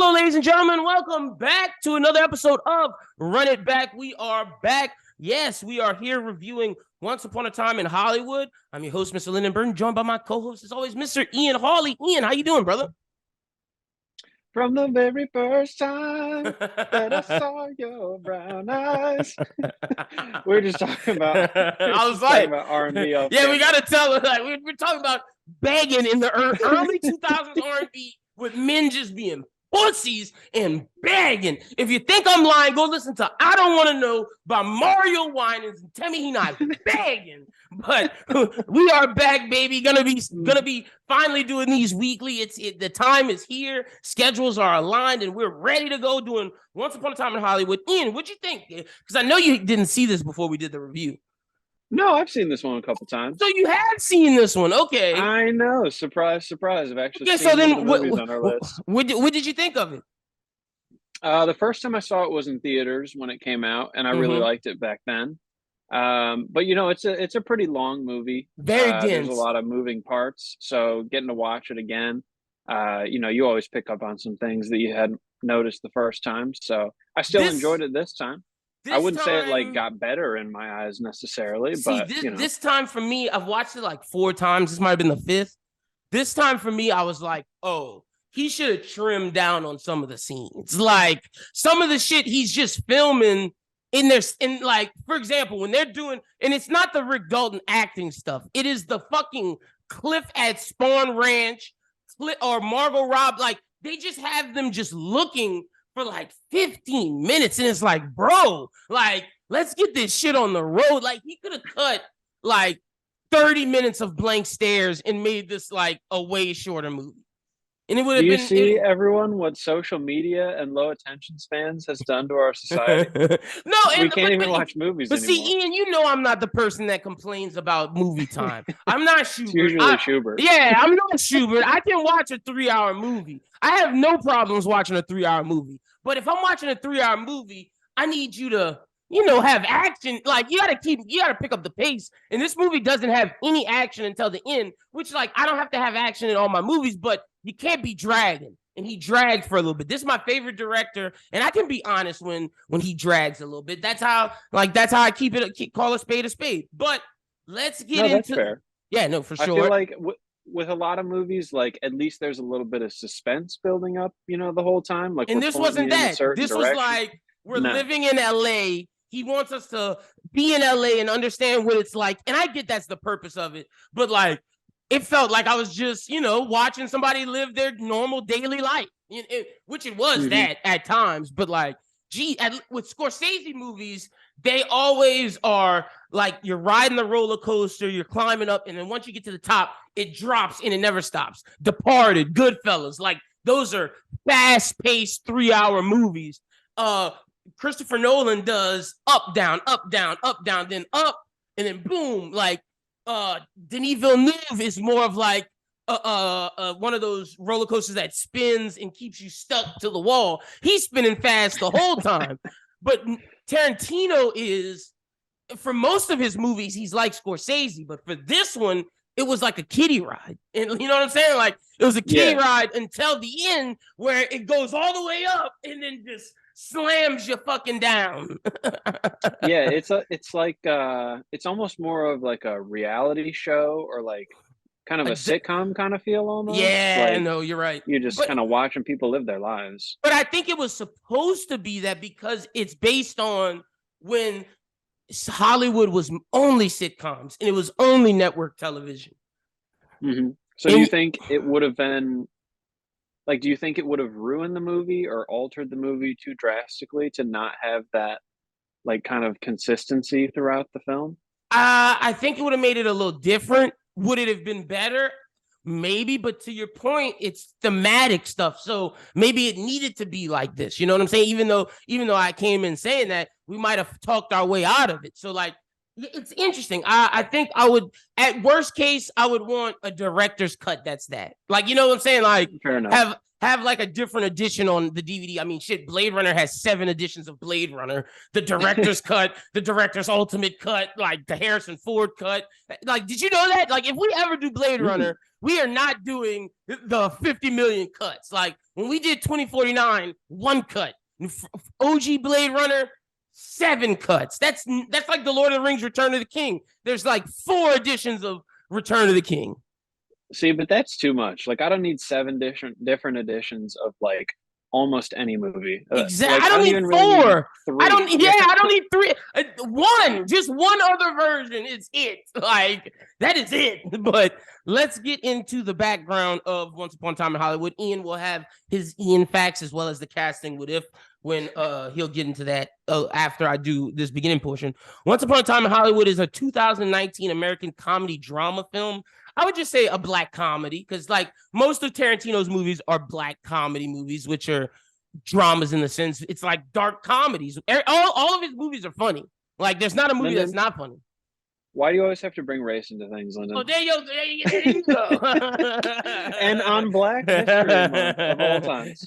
Hello, ladies and gentlemen. Welcome back to another episode of Run It Back. We are back. Yes, we are here reviewing Once Upon a Time in Hollywood. I'm your host, Mr. Lyn Ian, joined by my co-host, as always, Mr. Ian Hawley. Ian, how you doing, brother? From the very first time that I saw your brown eyes. We're just talking about R&B. Yeah, we got to tell it. Like, we're talking about begging in the early 2000s R&B with men just being pussies and begging. If you think I'm lying, go listen to I Don't Want to Know by Mario Winans and tell me he not begging. But we are back, baby. Gonna be finally doing these weekly. The time is here. Schedules are aligned, and we're ready to go doing Once Upon a Time in Hollywood. Ian, what'd you think? Because I know you didn't see this before we did the review. No, I've seen this one a couple times. So you have seen this one, okay? I know. Surprise, surprise! I've actually seen so then, the movies on our list. What did you think of it? The first time I saw it was in theaters when it came out, and I really liked it back then. But you know, it's a pretty long movie. Very dense. There's a lot of moving parts, so getting to watch it again, you know, you always pick up on some things that you hadn't noticed the first time. So I still enjoyed it this time. I wouldn't say it like got better in my eyes necessarily, but you know. This time for me, I've watched it like 4 times. This might have been the 5th. This time for me, I was like, oh, he should have trimmed down on some of the scenes. Like some of the shit he's just filming in like, for example, when they're doing, and it's not the Rick Dalton acting stuff. It is the fucking cliff at Spawn Ranch or Margot Robbie. Like they just have them just looking for like 15 minutes. And it's like, bro, like, let's get this shit on the road. Like he could have cut like 30 minutes of blank stares and made this like a way shorter movie. And it would have been. Do you see, everyone, what social media and low attention spans has done to our society? No, we can't even watch movies anymore. See, Ian, you know I'm not the person that complains about movie time. I'm not Schubert. It's usually Schubert. Yeah, I'm not Schubert. I can watch a 3-hour movie. I have no problems watching a 3-hour movie. But if I'm watching a 3-hour movie, I need you to, you know, have action. Like you gotta pick up the pace. And this movie doesn't have any action until the end, which like I don't have to have action in all my movies, but you can't be dragging. And he dragged for a little bit. This is my favorite director, and I can be honest when he drags a little bit. That's how I call a spade a spade. But let's get into. That's fair. Yeah, no, for sure. I feel like with a lot of movies, like at least there's a little bit of suspense building up, you know, the whole time. Like, and this wasn't that. This was like we're living in LA. He wants us to be in LA and understand what it's like, and I get that's the purpose of it. But like, it felt like I was just, you know, watching somebody live their normal daily life, which it was that at times. But like, with Scorsese movies, they always are like you're riding the roller coaster, you're climbing up, and then once you get to the top, it drops and it never stops. Departed, Goodfellas, like those are fast-paced 3-hour movies. Christopher Nolan does up, down, then up, and then boom, like. Denis Villeneuve is more of like one of those roller coasters that spins and keeps you stuck to the wall. He's spinning fast the whole time. But Tarantino is, for most of his movies, he's like Scorsese. But for this one, it was like a kiddie ride. And you know what I'm saying? Like it was a kiddie ride until the end where it goes all the way up and then just slams you fucking down. Yeah, it's like it's almost more of like a reality show or like kind of a sitcom kind of feel almost. Yeah, like, no, you're right. You're just kind of watching people live their lives. But I think it was supposed to be that because it's based on when Hollywood was only sitcoms and it was only network television. So do you think it would have been like, do you think it would have ruined the movie or altered the movie too drastically to not have that like kind of consistency throughout the film? I think it would have made it a little different. Would it have been better? Maybe, but to your point, it's thematic stuff. So maybe it needed to be like this. You know what I'm saying? Even though I came in saying that, we might have talked our way out of it. So like, it's interesting. I think I would, at worst case, I would want a director's cut. That's that. Like, you know what I'm saying? Like, have like a different edition on the DVD. I mean, shit, Blade Runner has 7 editions of Blade Runner. The director's cut, the director's ultimate cut, like the Harrison Ford cut. Like, did you know that? Like, if we ever do Blade Runner, we are not doing the 50 million cuts. Like, when we did 2049, 1 cut. OG Blade Runner, 7 cuts. That's like the Lord of the Rings Return of the King. There's like 4 editions of Return of the King. See, but that's too much. Like, I don't need 7 different editions of like almost any movie. Exactly. Like, I don't need 4. Really need 3. I don't need 3. 1, just one other version. It's it. Like, that is it. But let's get into the background of Once Upon a Time in Hollywood. Ian will have his Ian facts as well as the casting when he'll get into that after I do this beginning portion. Once Upon a Time in Hollywood is a 2019 American comedy drama film. I would just say a black comedy, because like most of Tarantino's movies are black comedy movies, which are dramas in the sense it's like dark comedies. All of his movies are funny. Like, there's not a movie that's not funny. Why do you always have to bring race into things, Lyndon? Oh, there you go. And on Black History Month of all times.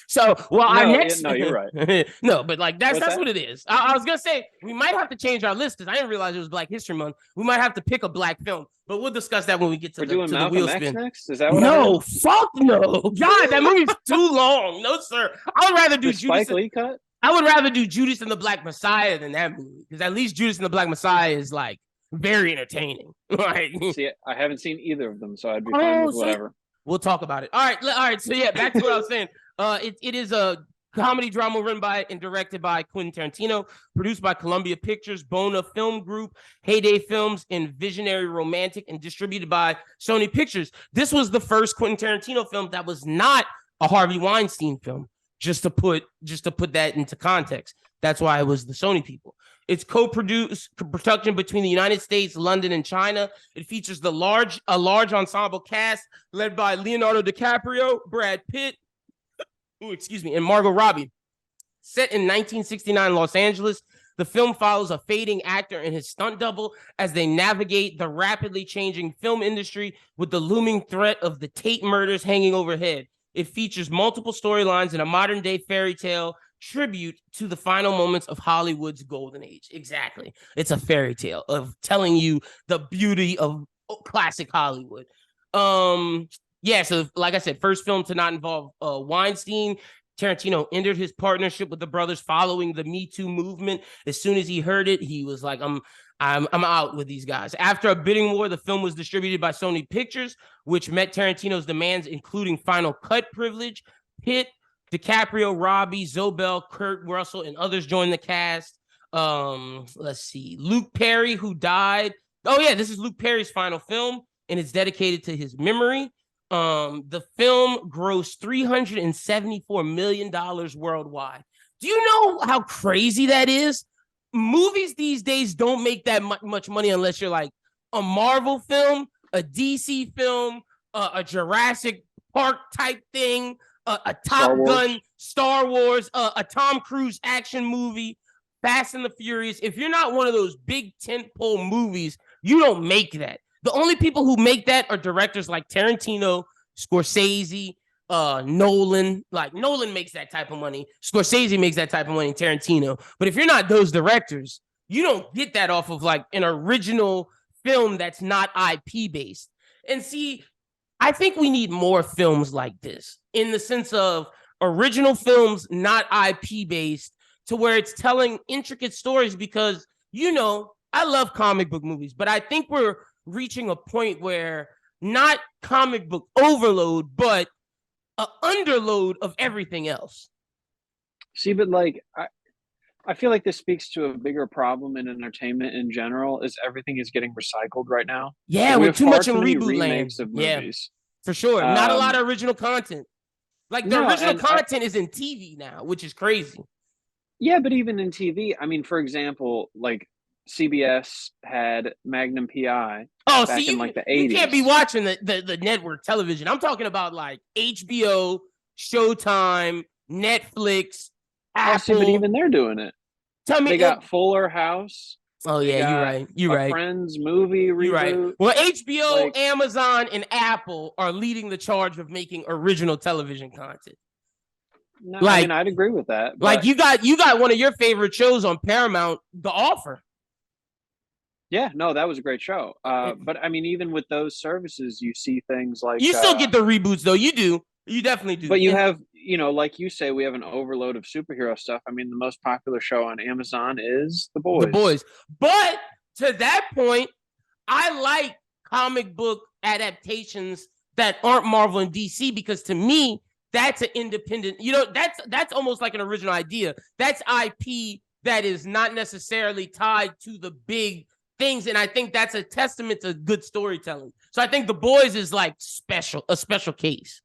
So, our next... No, you're right. No, but like that's what it is. I was gonna say we might have to change our list because I didn't realize it was Black History Month. We might have to pick a black film, but we'll discuss that when we get to the wheel spin. Next? Is that what? No, fuck no. God, that movie's too long. No, sir. I would rather do Judas. Spike Lee cut? I would rather do Judas and the Black Messiah than that movie, because at least Judas and the Black Messiah is like very entertaining. Like, see, I haven't seen either of them, so I'd be fine with whatever. We'll talk about it. All right. So yeah, back to what I was saying. It is a comedy drama written by and directed by Quentin Tarantino, produced by Columbia Pictures, Bona Film Group, Heyday Films, and Visionary Romantic, and distributed by Sony Pictures. This was the first Quentin Tarantino film that was not a Harvey Weinstein film. Just to put that into context. That's why it was the Sony people. It's co-produced production between the United States, London, and China. It features a large ensemble cast led by Leonardo DiCaprio, Brad Pitt, and Margot Robbie. Set in 1969 Los Angeles, the film follows a fading actor and his stunt double as they navigate the rapidly changing film industry with the looming threat of the Tate murders hanging overhead. It features multiple storylines and a modern-day fairy tale tribute to the final moments of Hollywood's golden age. Exactly. It's a fairy tale of telling you the beauty of classic Hollywood. Yeah, so like I said, first film to not involve Weinstein. Tarantino ended his partnership with the brothers following the Me Too movement. As soon as he heard it, he was like, I'm out with these guys. After a bidding war, the film was distributed by Sony Pictures, which met Tarantino's demands, including final cut privilege. Pitt, DiCaprio, Robbie, Zobel, Kurt Russell, and others joined the cast. Let's see. Luke Perry, who died. Oh, yeah, this is Luke Perry's final film, and it's dedicated to his memory. The film grossed $374 million worldwide. Do you know how crazy that is? Movies these days don't make that much money unless you're like a Marvel film, a DC film, a Jurassic Park type thing, a Top Gun, Star Wars, a Tom Cruise action movie, Fast and the Furious. If you're not one of those big tentpole movies, you don't make that. The only people who make that are directors like Tarantino, Scorsese, Nolan. Like, Nolan makes that type of money. Scorsese makes that type of money, Tarantino. But if you're not those directors, you don't get that off of like an original film that's not IP based. And see, I think we need more films like this in the sense of original films, not IP based, to where it's telling intricate stories, because, you know, I love comic book movies, but I think we're reaching a point where not comic book overload, but an underload of everything else. See, but like, I feel like this speaks to a bigger problem in entertainment in general, is everything is getting recycled right now. Yeah, we we're too much in reboot land. Of movies. Yeah, for sure. Not a lot of original content. Like, the original content is in TV now, which is crazy. Yeah, but even in TV, I mean, for example, like CBS had Magnum PI back in like the 80s. You can't be watching the network television. I'm talking about like HBO, Showtime, Netflix, Apple. But even they're doing it. Tell me, they got Fuller House. Oh They yeah, you're got right. You're a right. Friends movie You're right. reboot. Well, HBO, Amazon, and Apple are leading the charge of making original television content. No, I mean, I'd agree with that. Like you got one of your favorite shows on Paramount, The Offer. Yeah, no, that was a great show. But I mean, even with those services, you see things like you still get the reboots, though. You do. You definitely do. But you have, like you say, we have an overload of superhero stuff. I mean, the most popular show on Amazon is The Boys. The Boys. But to that point, I like comic book adaptations that aren't Marvel and DC because to me, that's an independent, that's almost like an original idea. That's IP that is not necessarily tied to the big things. And I think that's a testament to good storytelling. So I think The Boys is like a special case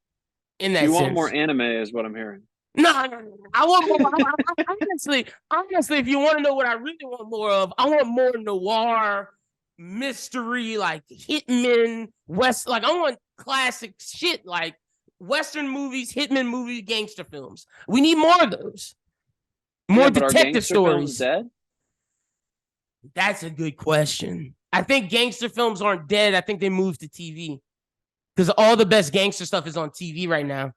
in that sense. You want more anime is what I'm hearing. No. I want more. Honestly, if you want to know what I really want more of, I want more noir, mystery, like hitmen, I want classic shit like Western movies, hitman movies, gangster films. We need more of those. More detective stories. Dead? That's a good question. I think gangster films aren't dead. I think they moved to TV because all the best gangster stuff is on TV right now.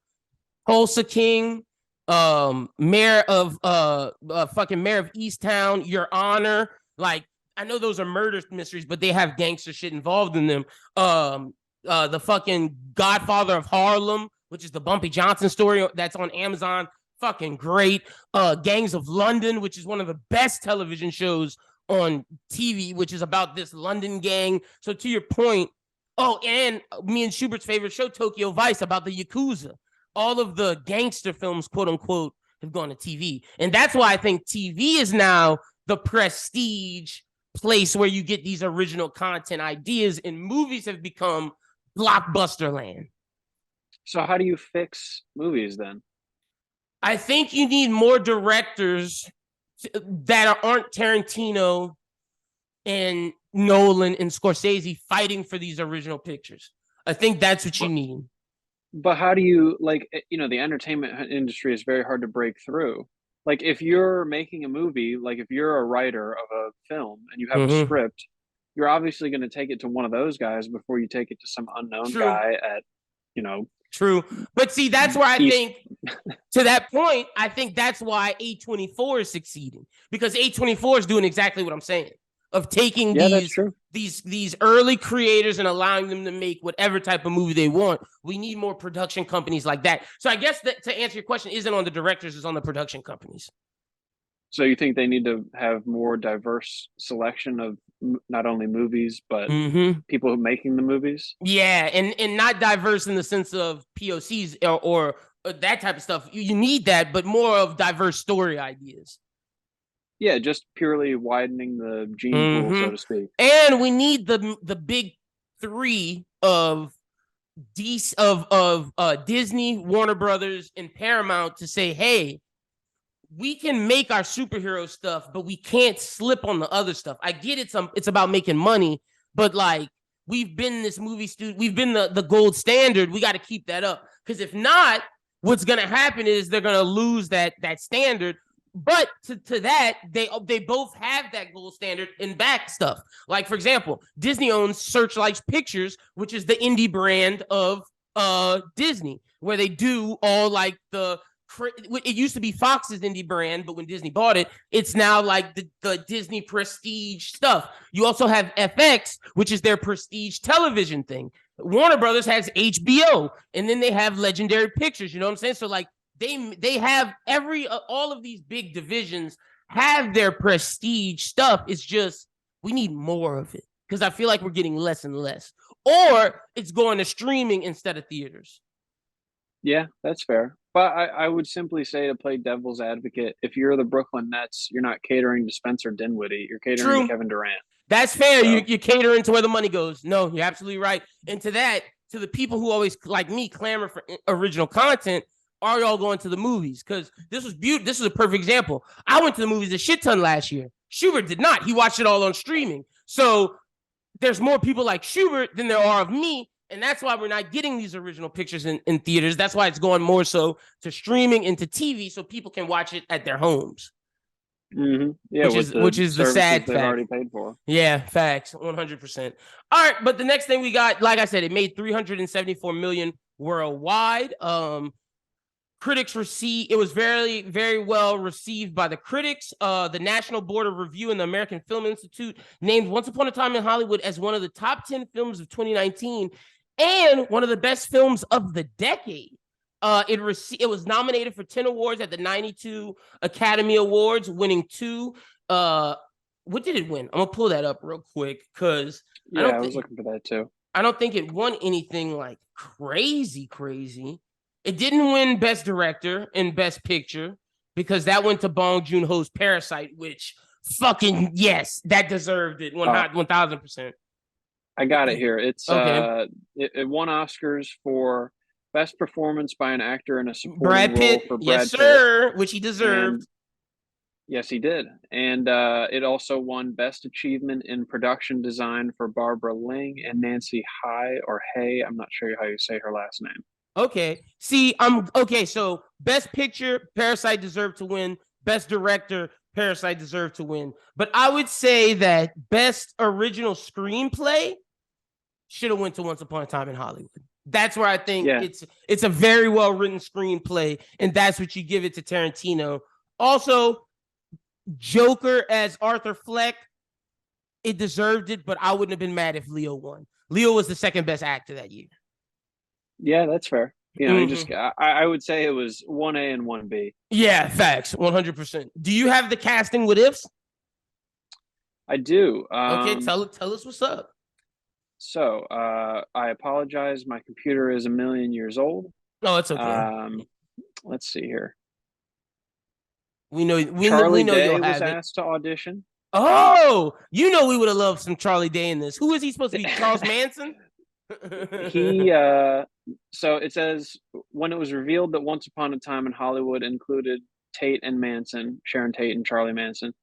Tulsa King, Mayor of Easttown, Your Honor. Like, I know those are murder mysteries, but they have gangster shit involved in them. The fucking Godfather of Harlem, which is the Bumpy Johnson story that's on Amazon. Fucking great. Gangs of London, which is one of the best television shows on TV, which is about this London gang. So to your point, and me and Schubert's favorite show, Tokyo Vice, about the Yakuza. All of the gangster films, quote unquote, have gone to TV. And that's why I think TV is now the prestige place where you get these original content ideas, and movies have become blockbuster land. So how do you fix movies then? I think you need more directors that aren't Tarantino and Nolan and Scorsese fighting for these original pictures. I think that's what you need. But how do you, the entertainment industry is very hard to break through. Like, if you're making a movie, like if you're a writer of a film and you have a script, you're obviously going to take it to one of those guys before you take it to some unknown guy at, True. But see, that's where I think, to that point, I think that's why A24 is succeeding. Because A24 is doing exactly what I'm saying. Of taking these early creators and allowing them to make whatever type of movie they want. We need more production companies like that. So I guess that to answer your question, isn't on the directors, it's on the production companies. So you think they need to have more diverse selection of not only movies, but people who are making the movies? Yeah, and not diverse in the sense of POCs or that type of stuff. You need that, but more of diverse story ideas. Yeah, just purely widening the gene pool, so to speak. And we need the big three of Disney, Warner Brothers, and Paramount to say, hey, we can make our superhero stuff, but we can't slip on the other stuff. I get it's about making money, but like we've been this movie studio, we've been the gold standard. We got to keep that up, because if not, what's gonna happen is they're gonna lose that standard. But to that, they both have that gold standard in back stuff. Like, for example, Disney owns Searchlight Pictures, which is the indie brand of Disney, where they do all like it used to be Fox's indie brand, but when Disney bought it, it's now like the Disney prestige stuff. You also have FX, which is their prestige television thing. Warner Brothers has HBO, and then they have Legendary Pictures. You know what I'm saying? So like, they have all of these big divisions have their prestige stuff. It's just we need more of it, because I feel like we're getting less and less, or it's going to streaming instead of theaters. Yeah, that's fair. But I would simply say, to play devil's advocate, if you're the Brooklyn Nets, you're not catering to Spencer Dinwiddie. You're catering to Kevin Durant. That's fair. So, you're catering to where the money goes. No, you're absolutely right. And to the people who always, like me, clamor for original content, are y'all going to the movies? Because this was beautiful. This is a perfect example. I went to the movies a shit ton last year. Schubert did not. He watched it all on streaming. So there's more people like Schubert than there are of me. And that's why we're not getting these original pictures in theaters. That's why it's going more so to streaming and to TV, so people can watch it at their homes. Mm-hmm. Yeah, which is the sad they've fact. already paid for. Yeah, facts, 100%. All right, but the next thing we got, like I said, it made 374 million worldwide. Critics it was very, very well received by the critics. The National Board of Review and the American Film Institute named Once Upon a Time in Hollywood as one of the top 10 films of 2019 and one of the best films of the decade. It was nominated for 10 awards at the 92 Academy Awards, winning 2. What did it win? I'm gonna pull that up real quick because I was looking for that too. I don't think it won anything like crazy. It didn't win Best Director and Best Picture because that went to Bong Joon-ho's Parasite, which fucking yes, that deserved it 1,000%. I got it here. It's okay. It won Oscars for Best Performance by an Actor in a Supporting Role for Brad Pitt. Yes, sir, which he deserved. Yes, he did. And it also won Best Achievement in Production Design for Barbara Ling and Nancy Hay. I'm not sure how you say her last name. Okay. So Best Picture, Parasite deserved to win. Best Director, Parasite deserved to win. But I would say that Best Original Screenplay should have went to Once Upon a Time in Hollywood. That's where I think it's a very well written screenplay, and that's what you give it to Tarantino. Also, Joker as Arthur Fleck, it deserved it, but I wouldn't have been mad if Leo won. Leo was the second best actor that year. Yeah, that's fair. I would say it was 1A and 1B. Yeah, facts, 100%. Do you have the casting what ifs? I do. Okay, tell us what's up. So, I apologize. My computer is a million years old. Oh, it's okay. Let's see here. Charlie Day was asked to audition. Oh, we would have loved some Charlie Day in this. Who is he supposed to be? Charles Manson? So it says, when it was revealed that Once Upon a Time in Hollywood included Tate and Manson, Sharon Tate and Charlie Manson,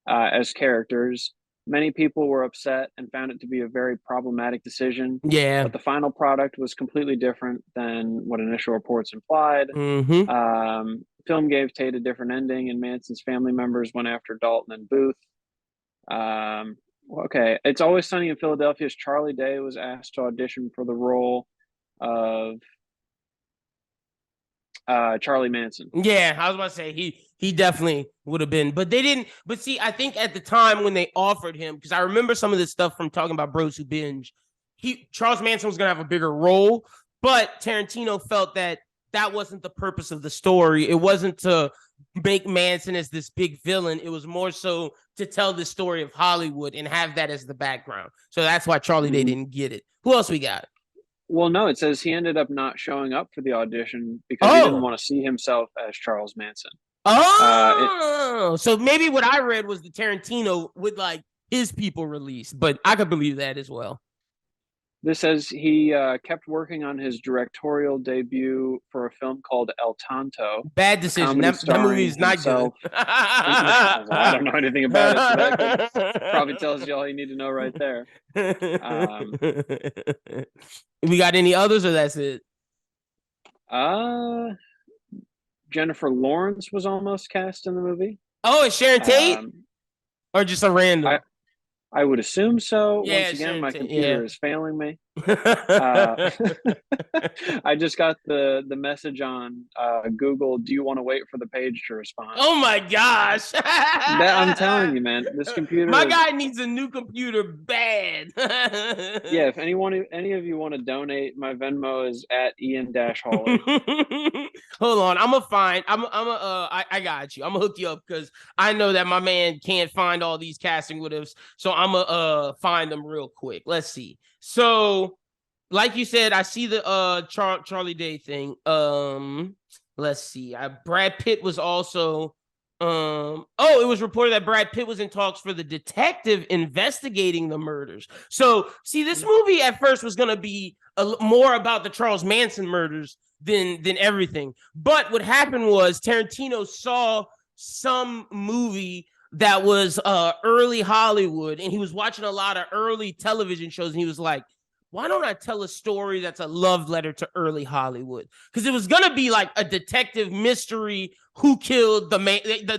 as characters, many people were upset and found it to be a very problematic decision. Yeah. But the final product was completely different than what initial reports implied. Mm-hmm. Film gave Tate a different ending, and Manson's family members went after Dalton and Booth. Okay. It's Always Sunny in Philadelphia's Charlie Day was asked to audition for the role of Charlie Manson. Yeah, I was about to say he definitely would have been, but they didn't. But see, I think at the time when they offered him, because I remember some of this stuff from talking about Bros Who Binge, Charles Manson was gonna have a bigger role, but Tarantino felt that wasn't the purpose of the story. It wasn't to make Manson as this big villain. It was more so to tell the story of Hollywood and have that as the background. So that's why Charlie Day didn't get it. Who else we got? Well, no, it says he ended up not showing up for the audition because he didn't want to see himself as Charles Manson. So maybe what I read was the Tarantino would like his people released, but I could believe that as well. This says he kept working on his directorial debut for a film called El Tonto. Bad decision. That movie is not good. I don't know anything about it. So that probably tells you all you need to know right there. We got any others, or that's it? Jennifer Lawrence was almost cast in the movie. Oh, it's Sharon Tate? Or just a random? I would assume so. Yeah, once again, my computer is failing me. I just got the message on Google. Do you want to wait for the page to respond? Oh my gosh! I'm telling you, man, this computer. My guy needs a new computer bad. Yeah, if any of you want to donate, my Venmo is at Ian-Hawley. Hold on, I got you. I'm gonna hook you up because I know that my man can't find all these casting what ifs. So I'm gonna find them real quick. Let's see. So, like you said, I see the Charlie Day thing. Let's see. Brad Pitt was also it was reported that Brad Pitt was in talks for the detective investigating the murders. So, see, this movie at first was going to be more about the Charles Manson murders than everything. But what happened was Tarantino saw some movie that was early Hollywood, and he was watching a lot of early television shows, and he was like, why don't I tell a story that's a love letter to early Hollywood? Because it was gonna be like a detective mystery, who killed the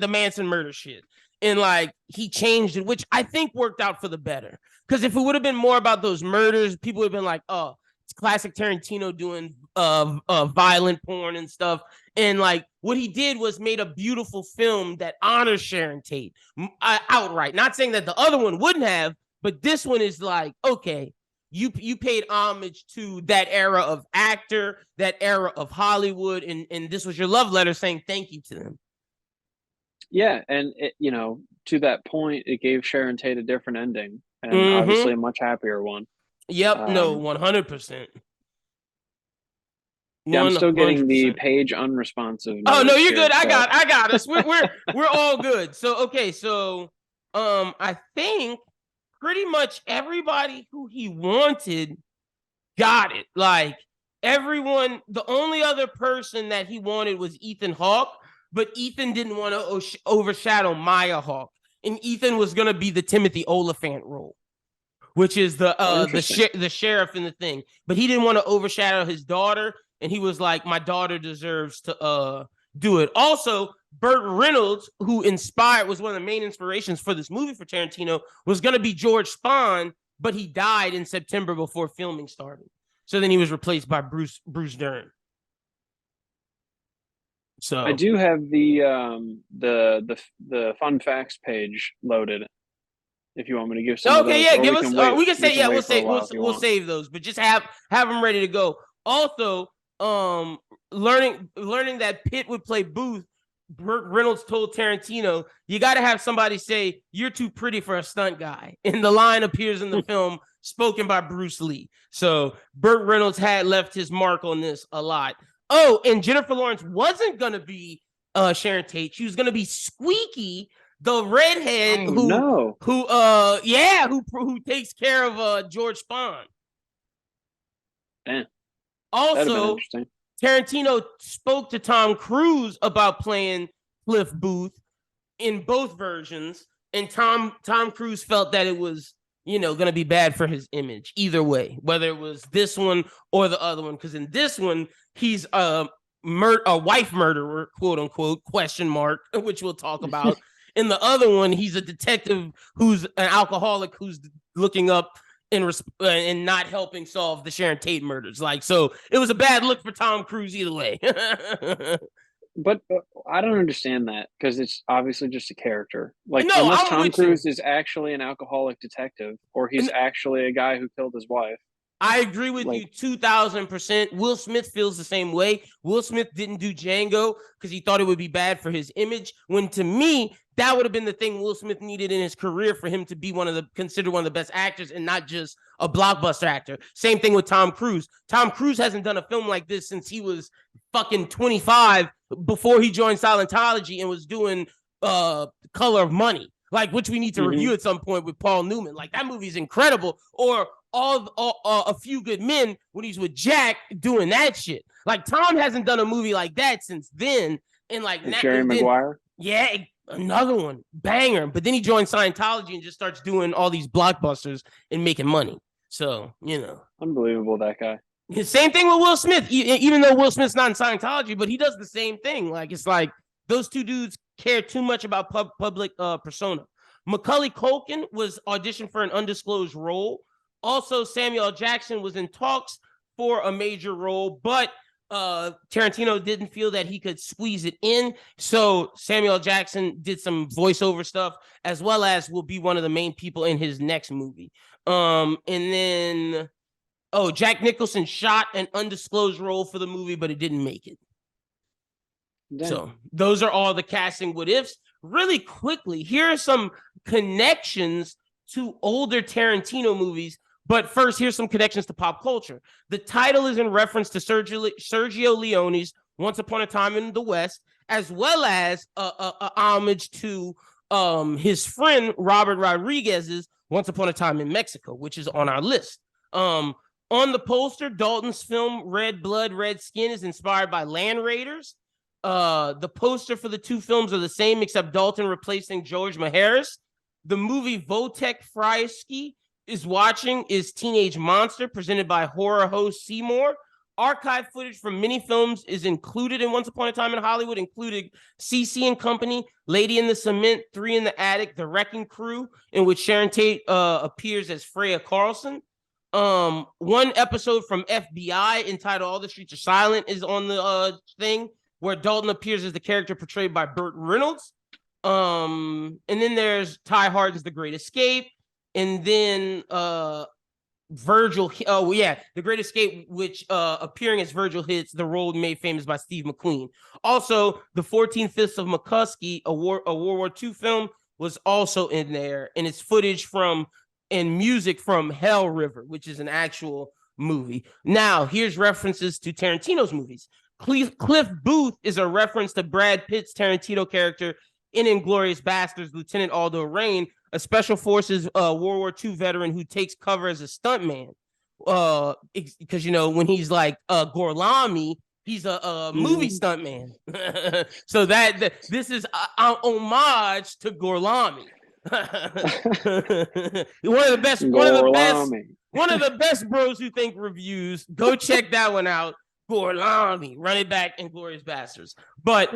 Manson murder shit. and like he changed it, which I think worked out for the better. Because if it would have been more about those murders, people would have been like, oh, it's classic Tarantino doing violent porn and stuff. And like what he did was made a beautiful film that honors Sharon Tate outright. Not saying that the other one wouldn't have, but this one is like, okay, you paid homage to that era of actor, that era of Hollywood, and this was your love letter saying thank you to them. Yeah, and it, to that point, it gave Sharon Tate a different ending, and obviously a much happier one. Yep, no, 100%. Yeah, I'm still getting the page unresponsive. Oh no, you're good. So. I got us. We're all good. So okay, so I think pretty much everybody who he wanted got it. Like everyone, the only other person that he wanted was Ethan Hawke, but Ethan didn't want to overshadow Maya Hawke, and Ethan was going to be the Timothy Oliphant role, which is the sheriff in the thing. But he didn't want to overshadow his daughter, and he was like, my daughter deserves to do it. Also, Burt Reynolds, who was one of the main inspirations for this movie for Tarantino, was going to be George Spahn, but he died in September before filming started. So then he was replaced by Bruce Dern. So I do have the fun facts page loaded. If you want me to give some, okay, yeah, give us. We can say, yeah, we'll save those, but just have them ready to go. Also, learning that Pitt would play Booth, Burt Reynolds told Tarantino, you got to have somebody say, you're too pretty for a stunt guy. And the line appears in the film, spoken by Bruce Lee. So Burt Reynolds had left his mark on this a lot. Oh, and Jennifer Lawrence wasn't going to be Sharon Tate. She was going to be Squeaky, the redhead who takes care of George Spahn. Damn. Also, Tarantino spoke to Tom Cruise about playing Cliff Booth in both versions, and Tom Cruise felt that it was, going to be bad for his image either way, whether it was this one or the other one. Because in this one, he's a wife murderer, quote unquote, question mark, which we'll talk about. In the other one, he's a detective who's an alcoholic who's looking up and not helping solve the Sharon Tate murders. Like, so it was a bad look for Tom Cruise either way. But I don't understand that, because it's obviously just a character. Like, unless Tom Cruise is actually an alcoholic detective, or he's actually a guy who killed his wife. I agree with you 2,000%. Will Smith feels the same way. Will Smith didn't do Django because he thought it would be bad for his image, when to me, that would have been the thing Will Smith needed in his career for him to be considered one of the best actors and not just a blockbuster actor. Same thing with Tom Cruise. Tom Cruise hasn't done a film like this since he was fucking 25, before he joined Scientology and was doing Color of Money, like, which we need to review at some point with Paul Newman. Like, that movie is incredible. Or A Few Good Men, when he's with Jack doing that shit. Like, Tom hasn't done a movie like that since then. And like Jerry Maguire. Yeah, another one, banger. But then he joined Scientology and just starts doing all these blockbusters and making money. So, unbelievable, that guy. Same thing with Will Smith, even though Will Smith's not in Scientology, but he does the same thing. Like, it's like those two dudes care too much about public persona. Macaulay Culkin was auditioned for an undisclosed role. Also, Samuel L. Jackson was in talks for a major role, but Tarantino didn't feel that he could squeeze it in. So Samuel L. Jackson did some voiceover stuff, as well as will be one of the main people in his next movie. And then, Jack Nicholson shot an undisclosed role for the movie, but it didn't make it. Damn. So those are all the casting what ifs. Really quickly, here are some connections to older Tarantino movies. But first, here's some connections to pop culture. The title is in reference to Sergio Leone's Once Upon a Time in the West, as well as a homage to his friend Robert Rodriguez's Once Upon a Time in Mexico, which is on our list. On the poster, Dalton's film Red Blood, Red Skin is inspired by Land Raiders. The poster for the two films are the same, except Dalton replacing George Maharis. The movie Wojtek Frajewski is watching is Teenage Monster, presented by horror host Seymour. Archive footage from many films is included in Once Upon a Time in Hollywood, including CC and Company, Lady in the Cement, Three in the Attic, The Wrecking Crew, in which Sharon Tate appears as Freya Carlson. One episode from FBI entitled All the Streets Are Silent is on the thing, where Dalton appears as the character portrayed by Burt Reynolds. And then there's Ty Harden's The Great Escape, and then Virgil, The Great Escape, which appearing as Virgil hits the role made famous by Steve McQueen. Also, The 14 Fists of McCuskey, a World War II film, was also in there, and it's footage from and music from Hell River, which is an actual movie. Now, here's references to Tarantino's movies. Cliff Booth is a reference to Brad Pitt's Tarantino character in Inglourious Basterds, Lieutenant Aldo Rain, a Special Forces World War II veteran who takes cover as a stuntman. Because, when he's like Gorlami, he's a movie stuntman. So this is an homage to Gorlami. one of the best Bros Who Think reviews. Go check that one out. Gorlami, Run It Back, and Inglourious Basterds. But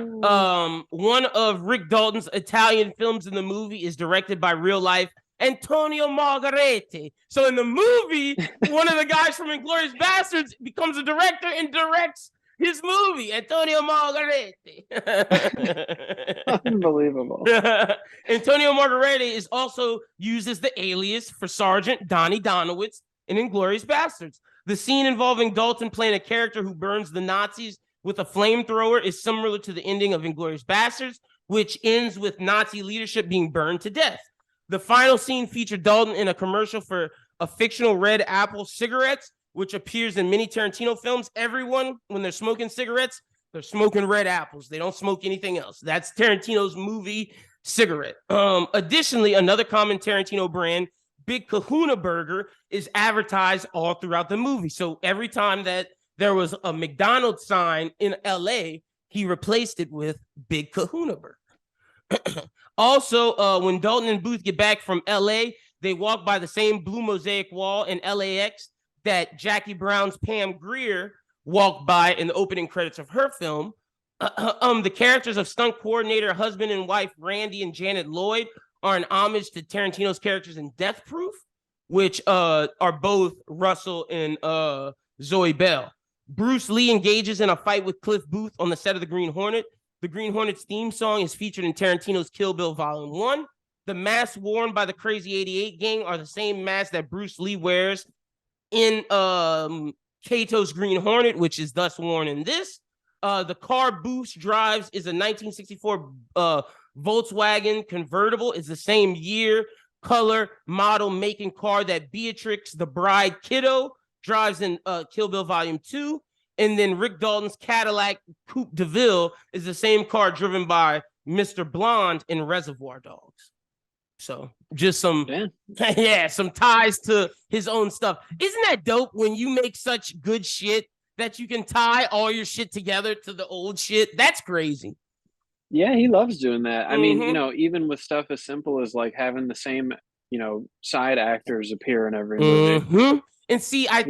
one of Rick Dalton's Italian films in the movie is directed by real life Antonio Margheriti. So in the movie, one of the guys from Inglourious Basterds becomes a director and directs his movie, Antonio Margheriti. Unbelievable. Antonio Margheriti is also used as the alias for Sergeant Donnie Donowitz in Inglourious Basterds. The scene involving Dalton playing a character who burns the Nazis with a flamethrower is similar to the ending of Inglourious Basterds, which ends with Nazi leadership being burned to death. The final scene featured Dalton in a commercial for a fictional Red Apple cigarettes, which appears in many Tarantino films. Everyone, when they're smoking cigarettes, they're smoking Red Apples. They don't smoke anything else. That's Tarantino's movie cigarette. Additionally, another common Tarantino brand, Big Kahuna Burger, is advertised all throughout the movie. So every time that there was a McDonald's sign in LA, he replaced it with Big Kahuna Burger. Also, when Dalton and Booth get back from LA, they walk by the same blue mosaic wall in LAX that Jackie Brown's Pam Grier walked by in the opening credits of her film. The characters of stunt coordinator, husband and wife Randy and Janet Lloyd are an homage to Tarantino's characters in Death Proof, which are both Russell and Zoe Bell. Bruce Lee engages in a fight with Cliff Booth on the set of The Green Hornet. The Green Hornet's theme song is featured in Tarantino's Kill Bill Volume 1. The masks worn by the Crazy 88 gang are the same masks that Bruce Lee wears in Kato's Green Hornet, which is thus worn in this. The car Booth drives is a 1964 Volkswagen convertible. It's the same year, color, model, make, and car that Beatrix, the bride Kiddo, drives in Kill Bill Volume 2. And then Rick Dalton's Cadillac Coupe de Ville is the same car driven by Mr. Blonde in Reservoir Dogs. So just some ties to his own stuff. Isn't that dope when you make such good shit that you can tie all your shit together to the old shit? That's crazy. Yeah, he loves doing that. I mean, even with stuff as simple as like having the same, side actors appear in every movie. And see, I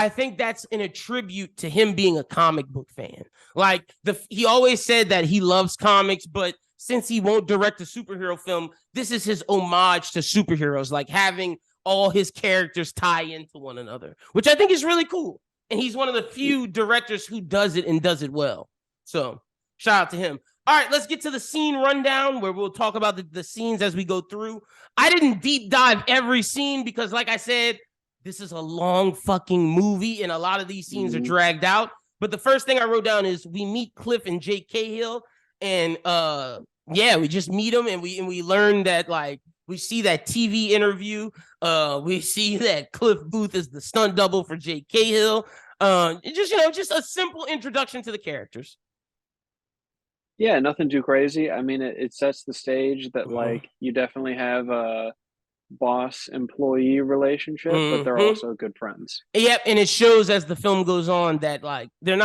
think that's in a tribute to him being a comic book fan. Like he always said that he loves comics, but since he won't direct a superhero film, this is his homage to superheroes, like having all his characters tie into one another, which I think is really cool. And he's one of the few directors who does it and does it well. So shout out to him. All right, let's get to the scene rundown where we'll talk about the scenes as we go through. I didn't deep dive every scene because, like I said, this is a long fucking movie and a lot of these scenes are dragged out. But the first thing I wrote down is we meet Cliff and Jake Cahill, and we just meet them and we learn that, like, we see that TV interview. We see that Cliff Booth is the stunt double for Jake Cahill. Just a simple introduction to the characters. Yeah, nothing too crazy. I mean, it sets the stage that like you definitely have a boss-employee relationship, but they're also good friends. Yep, and it shows as the film goes on that like they're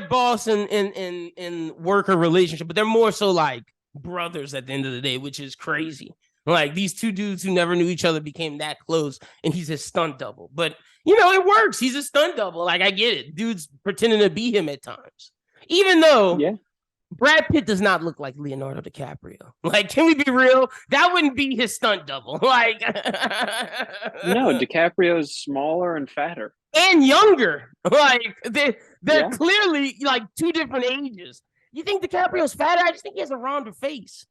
boss and worker relationship, but they're more so like brothers at the end of the day, which is crazy. Like these two dudes who never knew each other became that close, and he's his stunt double. But it works. He's a stunt double. Like I get it. Dude's pretending to be him at times, even though Brad Pitt does not look like Leonardo DiCaprio. Like, can we be real? That wouldn't be his stunt double. Like, no, DiCaprio's smaller and fatter and younger. Like they're clearly like two different ages. You think DiCaprio's fatter? I just think he has a rounder face.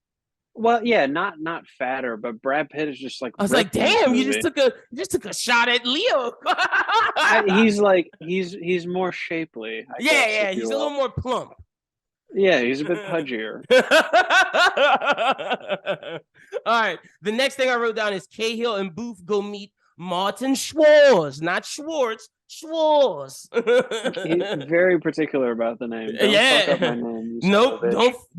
Well, yeah, not fatter, but Brad Pitt is just like. I was like, damn, you just took a shot at Leo. He's more shapely. Yeah, he's a little more plump. Yeah, he's a bit pudgier. All right, the next thing I wrote down is Cahill and Booth go meet Martin Schwartz, not Schwartz. Schwartz. He's very particular about the name. Don't fuck up my name. Nope,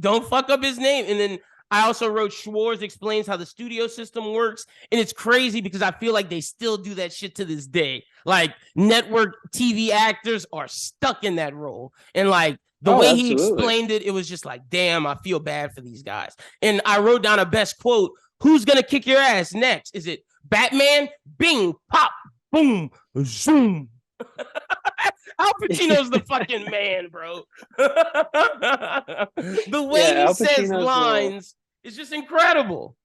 don't fuck up his name. And then I also wrote Schwartz explains how the studio system works. And it's crazy because I feel like they still do that shit to this day. Like network TV actors are stuck in that role. And like the way he explained it, it was just like, damn, I feel bad for these guys. And I wrote down a best quote. Who's going to kick your ass next? Is it Batman? Bing, pop, boom, zoom. Al Pacino's the fucking man, bro. The way he says lines is just incredible.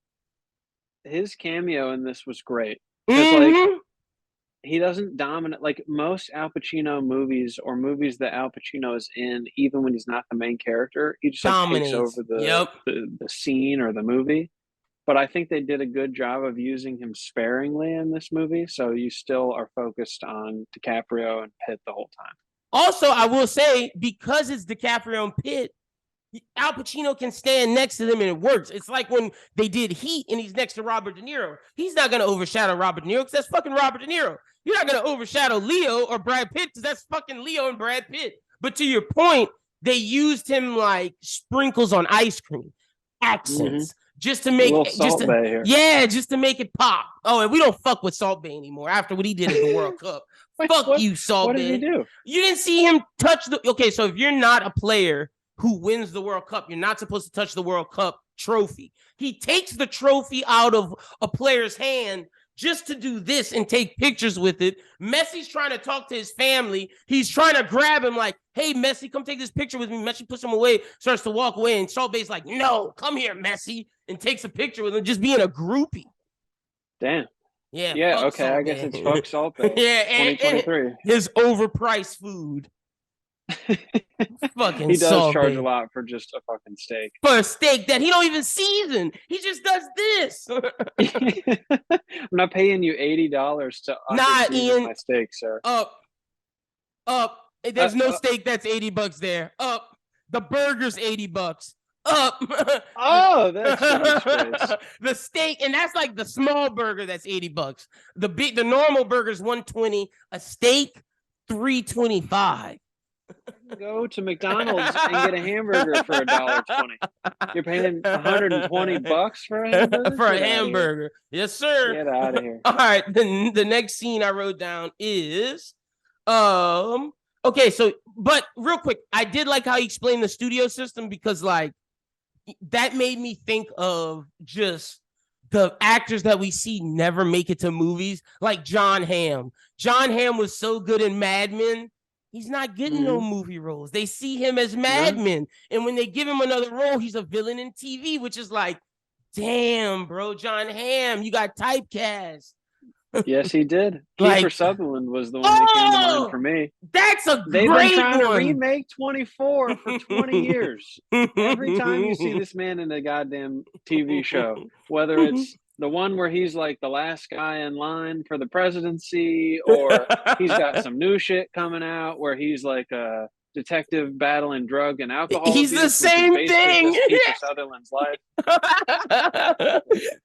His cameo in this was great. Like, he doesn't dominate like most Al Pacino movies or movies that Al Pacino is in, even when he's not the main character. He just like, takes over the scene or the movie. But I think they did a good job of using him sparingly in this movie. So you still are focused on DiCaprio and Pitt the whole time. Also, I will say, because it's DiCaprio and Pitt, Al Pacino can stand next to them and it works. It's like when they did Heat and he's next to Robert De Niro. He's not going to overshadow Robert De Niro because that's fucking Robert De Niro. You're not going to overshadow Leo or Brad Pitt because that's fucking Leo and Brad Pitt. But to your point, they used him like sprinkles on ice cream, accents. Just to make just to make it pop. Oh, and we don't fuck with Salt Bae anymore after what he did in the World Cup. Fuck you, Salt Bae. What did he do? You didn't see him touch the. Okay, so if you're not a player who wins the World Cup, you're not supposed to touch the World Cup trophy. He takes the trophy out of a player's hand just to do this and take pictures with it. Messi's trying to talk to his family. He's trying to grab him like, hey, Messi, come take this picture with me. Messi puts him away, starts to walk away, and Salt Bae's like, no, come here, Messi, and takes a picture with him, just being a groupie. Damn. Yeah, okay, I guess it's fuck Salt Bae. And his overpriced food. Fucking he does Salt charge Bae. a lot for just a fucking steak. For a steak that he don't even season. He just does this. I'm not paying you $80 to Ian, my steak, sir. Up. There's no steak that's $80 there. Up. The burger's $80. Up. Oh, that's nice. The steak, and that's like the small burger that's $80. The normal burger's $120. A steak, $3.25. Go to McDonald's and get a hamburger for $1.20. You're paying $120 for a hamburger? For a hamburger. Yes, sir. Get out of here. All right. The next scene I wrote down is okay, so but real quick, I did like how he explained the studio system because like that made me think of just the actors that we see never make it to movies, like John Hamm. John Hamm was so good in Mad Men. He's not getting no movie roles. They see him as Mad Men. And when they give him another role, he's a villain in TV, which is like, damn, bro, John Hamm, you got typecast. Yes, he did. Kiefer Sutherland was the one that came to mind for me. That's a They've great been trying one. to remake 24 for 20 years. Every time you see this man in a goddamn TV show, whether it's the one where he's like the last guy in line for the presidency, or he's got some new shit coming out where he's like a detective battling drug and alcohol. He's the same thing. Kiefer Sutherland's life.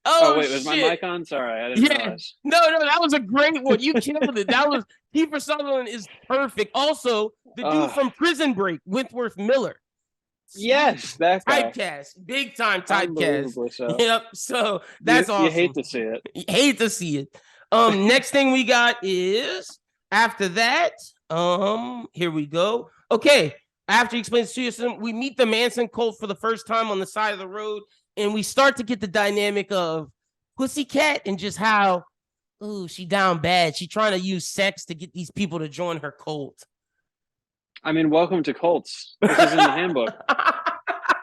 Oh wait, was my mic on? Sorry, I didn't realize. No, that was a great one. You killed it. That was Kiefer Sutherland is perfect. Also, the dude from Prison Break, Wentworth Miller. Yes, that guy. Typecast, big time typecast. So. Yep. So that's awesome. You hate to see it. You hate to see it. Next thing we got is after that. Here we go. Okay. After he explains to us, we meet the Manson cult for the first time on the side of the road, and we start to get the dynamic of Pussycat, and just how, ooh, she down bad. She trying to use sex to get these people to join her cult. I mean, welcome to cults. This is in the handbook.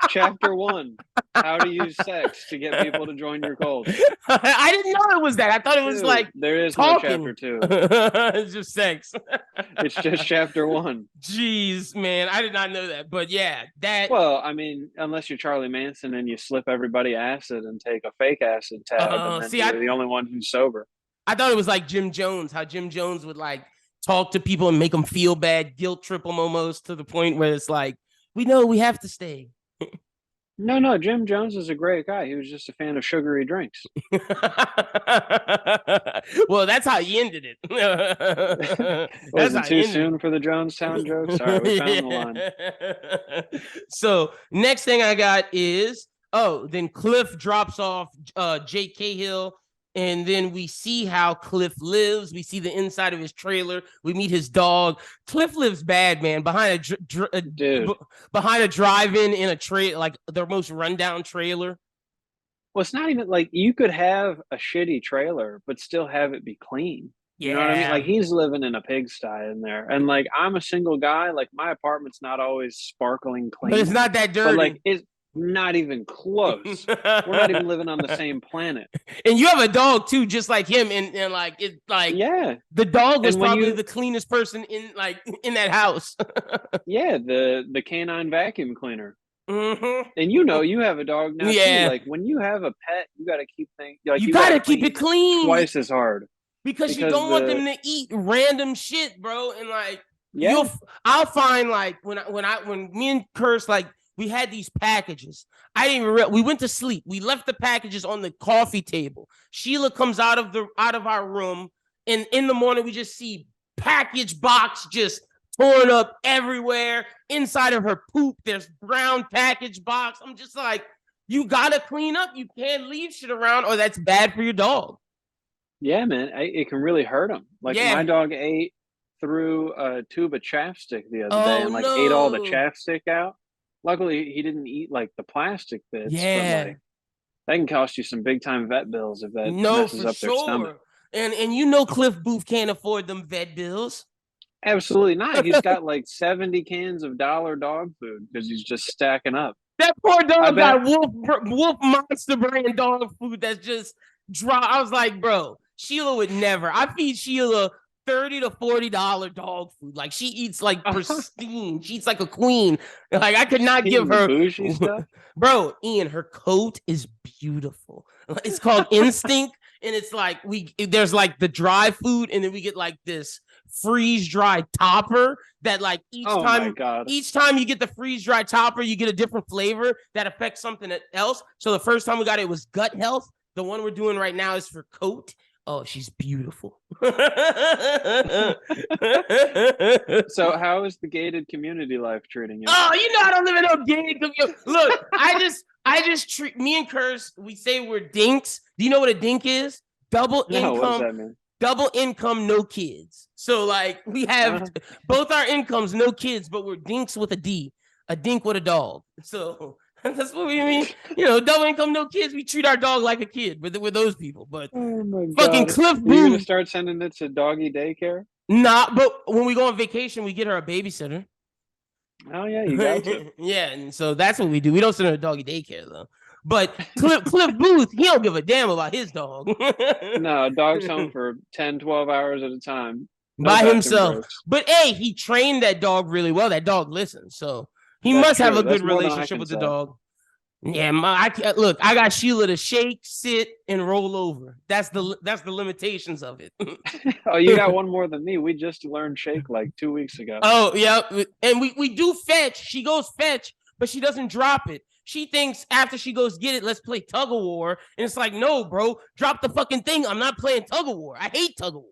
Chapter 1, how to use sex to get people to join your cult. I didn't know it was that. I thought it was like there is talking. No chapter 2. It's just sex. It's just chapter 1. Jeez, man, I did not know that. But yeah, that. Well, I mean, unless you're Charlie Manson and you slip everybody acid and take a fake acid tab, and then you're the only one who's sober. I thought it was like Jim Jones, how Jim Jones would like talk to people and make them feel bad, guilt trip them almost to the point where it's like, we know we have to stay. No, Jim Jones is a great guy. He was just a fan of sugary drinks. Well, that's how he ended it. Was it too soon for the Jonestown joke? Sorry, we found the line. So next thing I got is, then Cliff drops off Jake Cahill. And then we see how Cliff lives. We see the inside of his trailer. We meet his dog. Cliff lives bad, man. Behind a drive-in in a trailer, like their most rundown trailer. Well, it's not even like you could have a shitty trailer, but still have it be clean. You know what I mean? Like he's living in a pigsty in there. And like I'm a single guy. Like my apartment's not always sparkling clean. But it's not that dirty. But like it's not even close. We're not even living on the same planet. And you have a dog too, just like him. And like it's like the dog was probably the cleanest person in that house. The canine vacuum cleaner. Mm-hmm. And you have a dog now too. Like when you have a pet, you got to keep things. Like, you got to keep it clean twice as hard because you don't want them to eat random shit, bro. And like I'll find like when me and Curse like. We had these packages. I didn't even we went to sleep. We left the packages on the coffee table. Sheila comes out of our room, and in the morning we just see package box just torn up everywhere. Inside of her poop, there's brown package box. I'm just like, you gotta clean up. You can't leave shit around, or that's bad for your dog. Yeah, man, it can really hurt him. Like my dog ate through a tube of chapstick the other day and ate all the chapstick out. Luckily, he didn't eat like the plastic bits. Yeah, but, like, that can cost you some big time vet bills if that messes up their stomach. And Cliff Booth can't afford them vet bills. Absolutely not. He's got like 70 cans of dollar dog food because he's just stacking up. That poor dog got Wolf Monster brand dog food that's just dry. I was like, bro, Sheila would never. I feed Sheila $30 to $40 dog food. Like she eats like pristine. She eats like a queen. Like I could not give her bougie stuff. Bro, Ian, her coat is beautiful. It's called Instinct, and it's like there's like the dry food, and then we get like this freeze dry topper that like each time you get the freeze dry topper, you get a different flavor that affects something else. So the first time we got it was gut health. The one we're doing right now is for coat. Oh, she's beautiful. So how is the gated community life treating you? Oh, I don't live in no gated community. Look, I just treat me and Curse, we say we're dinks. Do you know what a dink is? Double income. What does that mean? Double income, no kids. So like we have both our incomes, no kids, but we're dinks with a D. A dink with a dog. So that's what we mean. Double income, no kids. We treat our dog like a kid with those people. But fucking Cliff Booth. You're gonna start sending it to doggy daycare? Nah, but when we go on vacation, we get her a babysitter. Oh yeah, you got to. Yeah, and so that's what we do. We don't send her to doggy daycare though. But Cliff Booth, he don't give a damn about his dog. No, dog's home for 10, 12 hours at a time. By himself. But hey, he trained that dog really well. That dog listens, so he must have a good relationship with the dog. Yeah, look, I got Sheila to shake, sit, and roll over. That's the limitations of it. Oh, you got one more than me. We just learned shake like 2 weeks ago. Oh, yeah. And we do fetch. She goes fetch, but she doesn't drop it. She thinks after she goes get it, let's play tug of war. And it's like, no, bro, drop the fucking thing. I'm not playing tug of war. I hate tug of war.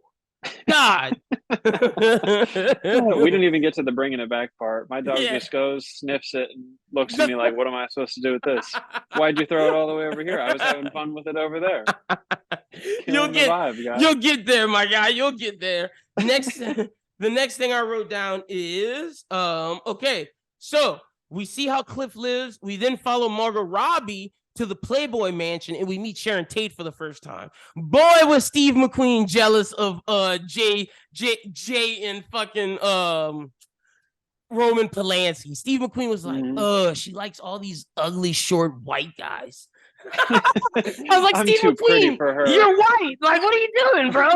God. We didn't even get to the bringing it back part. My dog just goes, sniffs it, and looks at me like, what am I supposed to do with this? Why'd you throw it all the way over here? I was having fun with it over there. You'll get there, my guy. You'll get there. The next thing I wrote down is okay, so we see how Cliff lives. We then follow Margot Robbie to the Playboy Mansion and we meet Sharon Tate for the first time. Boy, was Steve McQueen jealous of Jay and fucking Roman Polanski. Steve McQueen was like, she likes all these ugly, short, white guys. I was like, I'm Steve too McQueen, pretty for her. You're white. Like, what are you doing, bro?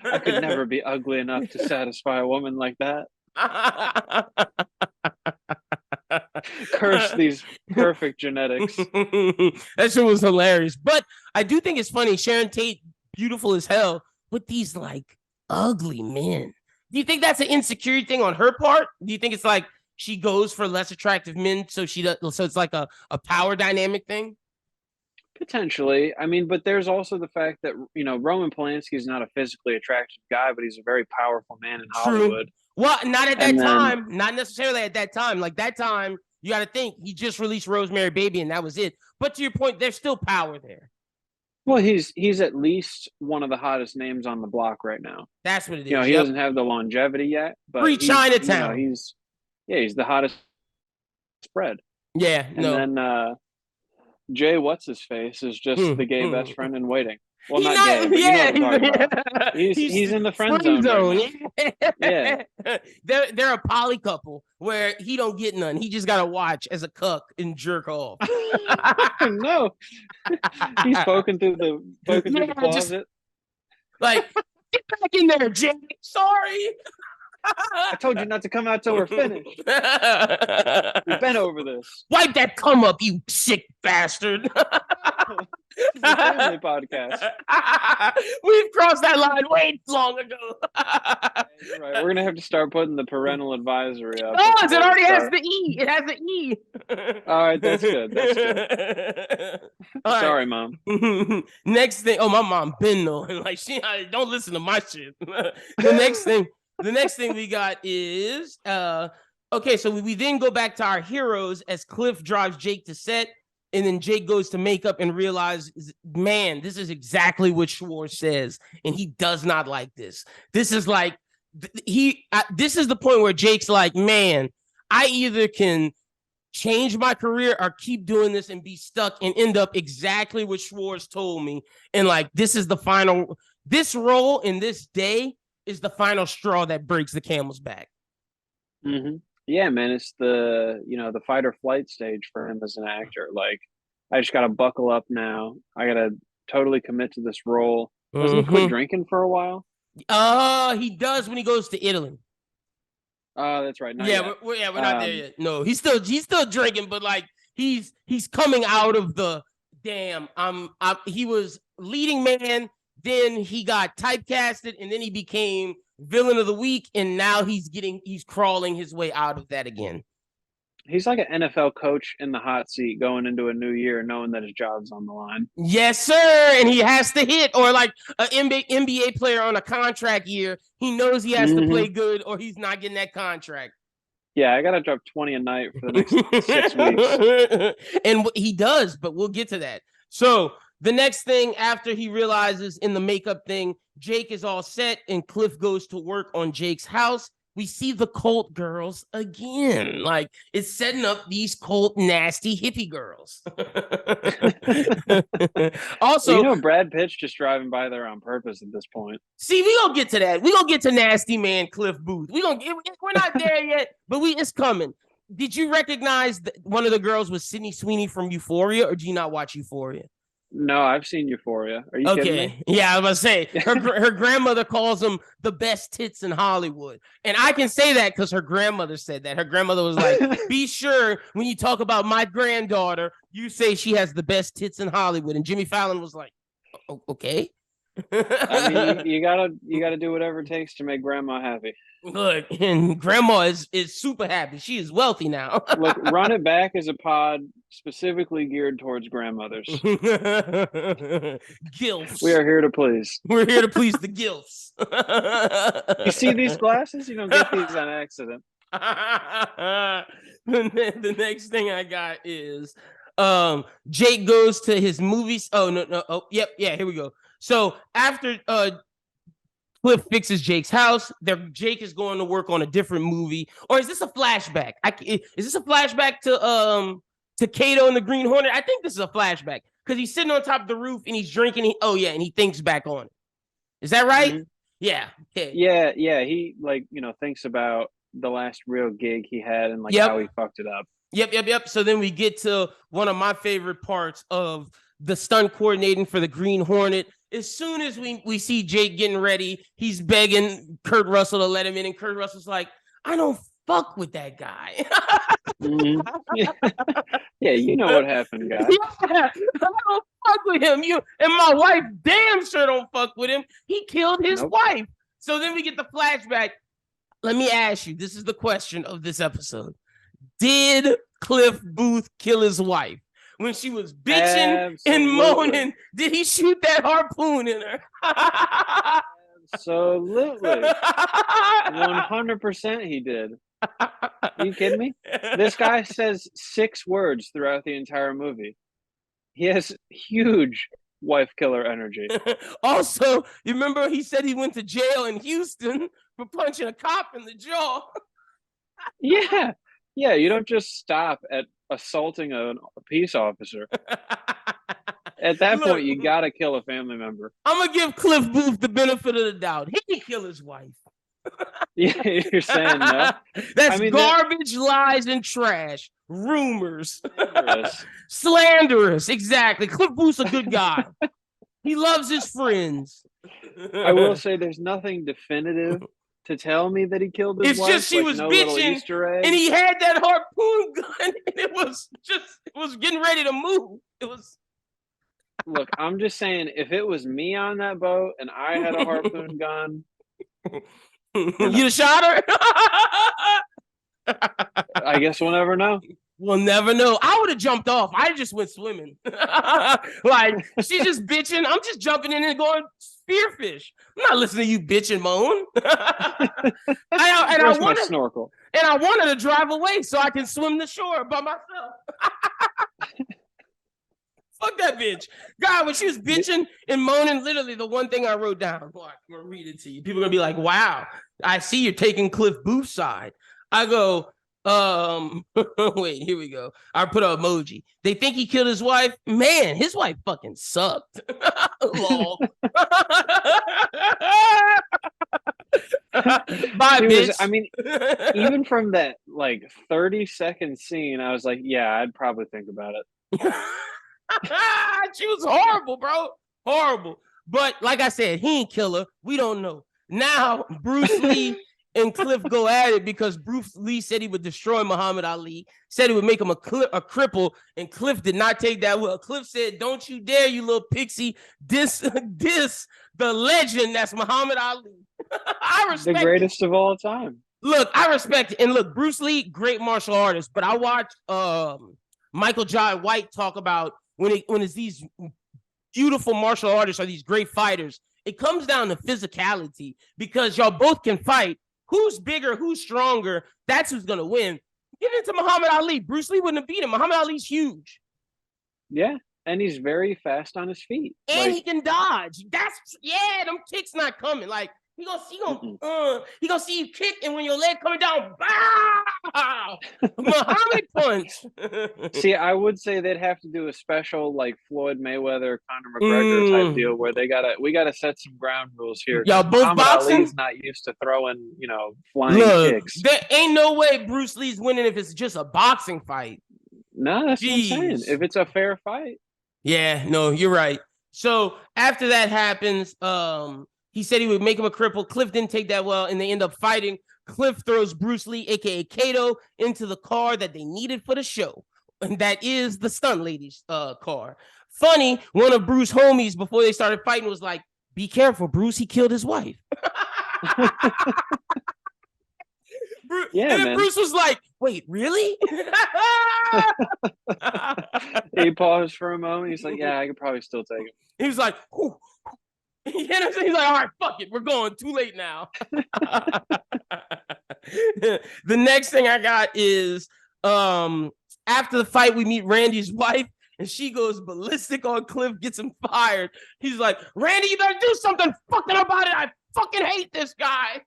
I could never be ugly enough to satisfy a woman like that. Curse these perfect genetics. That shit was hilarious. But I do think it's funny. Sharon Tate, beautiful as hell, with these like ugly men. Do you think that's an insecurity thing on her part? Do you think it's like she goes for less attractive men, so it's like a power dynamic thing? Potentially. I mean, but there's also the fact that, Roman Polanski is not a physically attractive guy, but he's a very powerful man in Hollywood. Well, not at that time. Not necessarily at that time. Like that time, you got to think he just released Rosemary Baby and that was it. But to your point, there's still power there. Well, he's at least one of the hottest names on the block right now. That's what it is. He doesn't have the longevity yet, but Free Chinatown. He's the hottest spread. Yeah, and then Jay what's his face is just the gay best friend in waiting. Well, not gay, but you know what I'm talking about. He's in the friend zone. Right yeah. They're a poly couple where he don't get none. He just gotta watch as a cuck and jerk off. No, he's poking through the closet. Like, get back in there, Jay. Sorry. I told you not to come out till we're finished. We've been over this. Wipe that cum up, you sick bastard. It's a family podcast. We've crossed that line way long ago. You're right. We're gonna have to start putting the parental advisory up. Oh, it already has the E. It has the E. All right, that's good. That's good. Sorry, Mom. Next thing, my mom been knowing. Like, she don't listen to my shit. The next thing we got is okay. So we then go back to our heroes as Cliff drives Jake to set. And then Jake goes to makeup and realizes, man, this is exactly what Schwartz says. And he does not like this. This is like, this is the point where Jake's like, man, I either can change my career or keep doing this and be stuck and end up exactly what Schwartz told me. And like, this role in this day is the final straw that breaks the camel's back. Mm-hmm. Yeah, man, it's the fight or flight stage for him as an actor. Like, I just got to buckle up now. I got to totally commit to this role. Doesn't he quit drinking for a while? He does when he goes to Italy. Oh, that's right. We're not there yet. No, he's still drinking, but like he's coming out of the he was leading man, then he got typecasted, and then he became villain of the week, and now he's crawling his way out of that again. He's like an NFL coach in the hot seat going into a new year, knowing that his job's on the line. Yes, sir, and he has to hit, or like an NBA player on a contract year, he knows he has to play good, or he's not getting that contract. Yeah, I gotta drop 20 a night for the next 6 weeks, and he does, but we'll get to that. So the next thing after he realizes in the makeup thing, Jake is all set and Cliff goes to work on Jake's house. We see the cult girls again. Like, it's setting up these cult nasty hippie girls. Also, Brad Pitt's just driving by there on purpose at this point. See, we gonna get to that. We gonna get to nasty man Cliff Booth. We're not there yet, but it's coming. Did you recognize that one of the girls was Sydney Sweeney from Euphoria, or do you not watch Euphoria? No, I've seen Euphoria. Are you kidding me? Yeah, I was gonna say her grandmother calls them the best tits in Hollywood, and I can say that because her grandmother said that. Her grandmother was like, "Be sure when you talk about my granddaughter, you say she has the best tits in Hollywood." And Jimmy Fallon was like, "Okay." I mean, you gotta do whatever it takes to make grandma happy. Look, and grandma is super happy. She is wealthy now. Look, Run It Back is a pod specifically geared towards grandmothers. Gilfs. We are here to please. We're here to please the gilfs. You see these glasses? You don't get these on accident. The next thing I got is Jake goes to his movies. Oh, no. Oh, yep. Yeah, here we go. So after Cliff fixes Jake's house, Jake is going to work on a different movie. Or is this a flashback? Is this a flashback to Kato and the Green Hornet. I think this is a flashback because he's sitting on top of the roof and he's drinking. And he thinks back on it. Is that right? Mm-hmm. Yeah. Okay. Yeah. He thinks about the last real gig he had and how he fucked it up. Yep. So then we get to one of my favorite parts of the stunt coordinating for the Green Hornet. As soon as we see Jake getting ready, he's begging Kurt Russell to let him in, and Kurt Russell's like, I don't fuck with that guy. Mm-hmm. Yeah, you know what happened, guys. Yeah, I don't fuck with him. You and my wife damn sure don't fuck with him. He killed his wife. So then we get the flashback. Let me ask you, this is the question of this episode. Did Cliff Booth kill his wife? When she was bitching and moaning, did he shoot that harpoon in her? Absolutely. 100% he did. Are you kidding me? This guy says 6 words throughout the entire movie. He has huge wife killer energy. Also, you remember he said he went to jail in Houston for punching a cop in the jaw? Yeah, you don't just stop at assaulting a peace officer. At that point, you gotta kill a family member. I'm gonna give Cliff Booth the benefit of the doubt. He didn't kill his wife. Yeah, you're saying no? That's garbage, lies, and trash. Rumors. Slanderous. Exactly. Cliff Booth's a good guy. He loves his friends. I will say there's nothing definitive to tell me that he killed his wife. It's just she was bitching, and he had that harpoon gun, and it was getting ready to move. It was. Look, I'm just saying, if it was me on that boat and I had a harpoon gun, you shot her. I guess we'll never know. We'll never know. I would have jumped off. I just went swimming. She's just bitching. I'm just jumping in and going spearfish. I'm not listening to you bitch and moan. I want snorkel. And I wanted to drive away so I can swim the shore by myself. Fuck that bitch. God, when she was bitching and moaning, literally the one thing I wrote down, I'm going to read it to you. People are going to be like, wow, I see you're taking Cliff Booth's side. I go, wait, here we go. I put an emoji. They think he killed his wife. Man, his wife fucking sucked. Lol. Bye, bitch. I mean, even from that 30-second scene, I was like, yeah, I'd probably think about it. She was horrible, bro. Horrible. But like I said, he ain't kill her. We don't know. Now, Bruce Lee and Cliff go at it because Bruce Lee said he would destroy Muhammad Ali, said he would make him a cripple, and Cliff did not take that well. Cliff said, don't you dare, you little pixie, diss the legend that's Muhammad Ali. I respect the greatest of all time. Look, I respect it. And look, Bruce Lee, great martial artist, but I watched Michael Jai White talk about when it's these beautiful martial artists or these great fighters, it comes down to physicality because y'all both can fight. Who's bigger? Who's stronger? That's who's going to win. Get into Muhammad Ali. Bruce Lee wouldn't have beat him. Muhammad Ali's huge. Yeah, and he's very fast on his feet. And he can dodge. Them kicks not coming. He gonna see you kick, and when your leg coming down, bow! Muhammad punch. See, I would say they'd have to do a special Floyd Mayweather, Conor McGregor type deal where we gotta set some ground rules here. Y'all both Muhammad boxing? Ali's not used to throwing, flying kicks. There ain't no way Bruce Lee's winning if it's just a boxing fight. No, that's what I'm saying. If it's a fair fight. Yeah, no, you're right. So after that happens, he said he would make him a cripple. Cliff didn't take that well, and they end up fighting. Cliff throws Bruce Lee, a.k.a. Kato, into the car that they needed for the show. And that is the stunt lady's car. Funny, one of Bruce's homies, before they started fighting, was like, be careful, Bruce, he killed his wife. Man. Bruce was like, wait, really? He paused for a moment. He's like, yeah, I could probably still take it. He was like, whew. He's like, all right, fuck it. We're going. Too late now. The next thing I got is after the fight, we meet Randy's wife, and she goes ballistic on Cliff, gets him fired. He's like, Randy, you better do something fucking about it. I fucking hate this guy.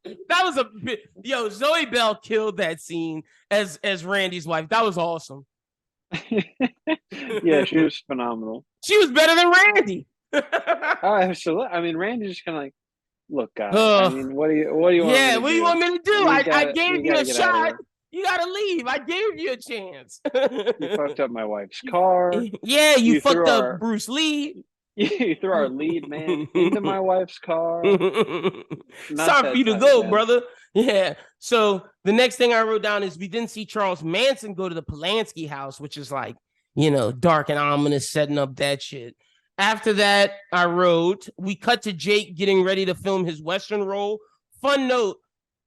That was a bit. Yo, Zoe Bell killed that scene as Randy's wife. That was awesome. Yeah, she was phenomenal. She was better than Randy. Oh, absolutely. I mean, Randy's just kind of like, look, guys. I mean, what do you want me to do? Yeah, what do you want me to do? I gave you a shot. You gotta leave. I gave you a chance. You fucked up my wife's car. Yeah, you fucked up Bruce Lee. You threw our lead man into my wife's car. Time for you to go, brother. Yeah. So the next thing I wrote down is we didn't see Charles Manson go to the Polanski house, which is like, dark and ominous, setting up that shit. After that, I wrote, we cut to Jake getting ready to film his Western role. Fun note,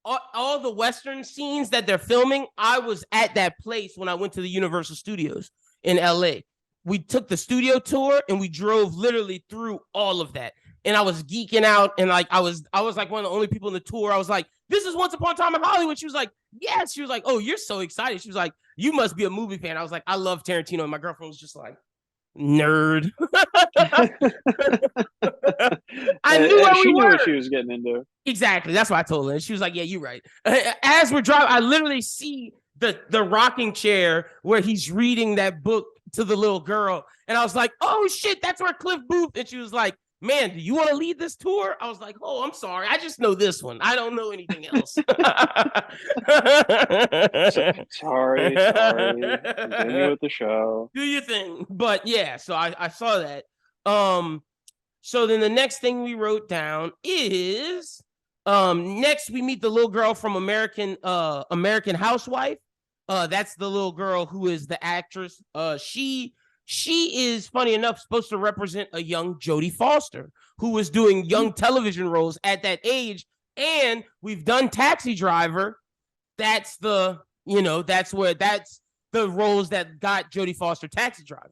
all the Western scenes that they're filming, I was at that place when I went to the Universal Studios in LA. We took the studio tour and we drove literally through all of that. And I was geeking out. And like, I was like one of the only people in the tour. I was like, this is Once Upon a Time in Hollywood. She was like, yes. She was like, oh, you're so excited. She was like, you must be a movie fan. I was like, I love Tarantino. And my girlfriend was just like, nerd. I knew where we were. Knew what she was getting into. Exactly. That's what I told her. And she was like, yeah, you're right. As we're driving, I literally see the rocking chair where he's reading that book to the little girl. And I was like, oh shit, that's where Cliff Booth. And she was like, man, do you want to lead this tour? I was like, oh, I'm sorry. I just know this one. I don't know anything else. Sorry. Continue with the show. Do your thing. But yeah, so I saw that. So then the next thing we wrote down is next we meet the little girl from American Housewife. That's the little girl who is the actress. She is, funny enough, supposed to represent a young Jodie Foster who was doing young television roles at that age. And we've done Taxi Driver. That's the roles that got Jodie Foster Taxi Driver.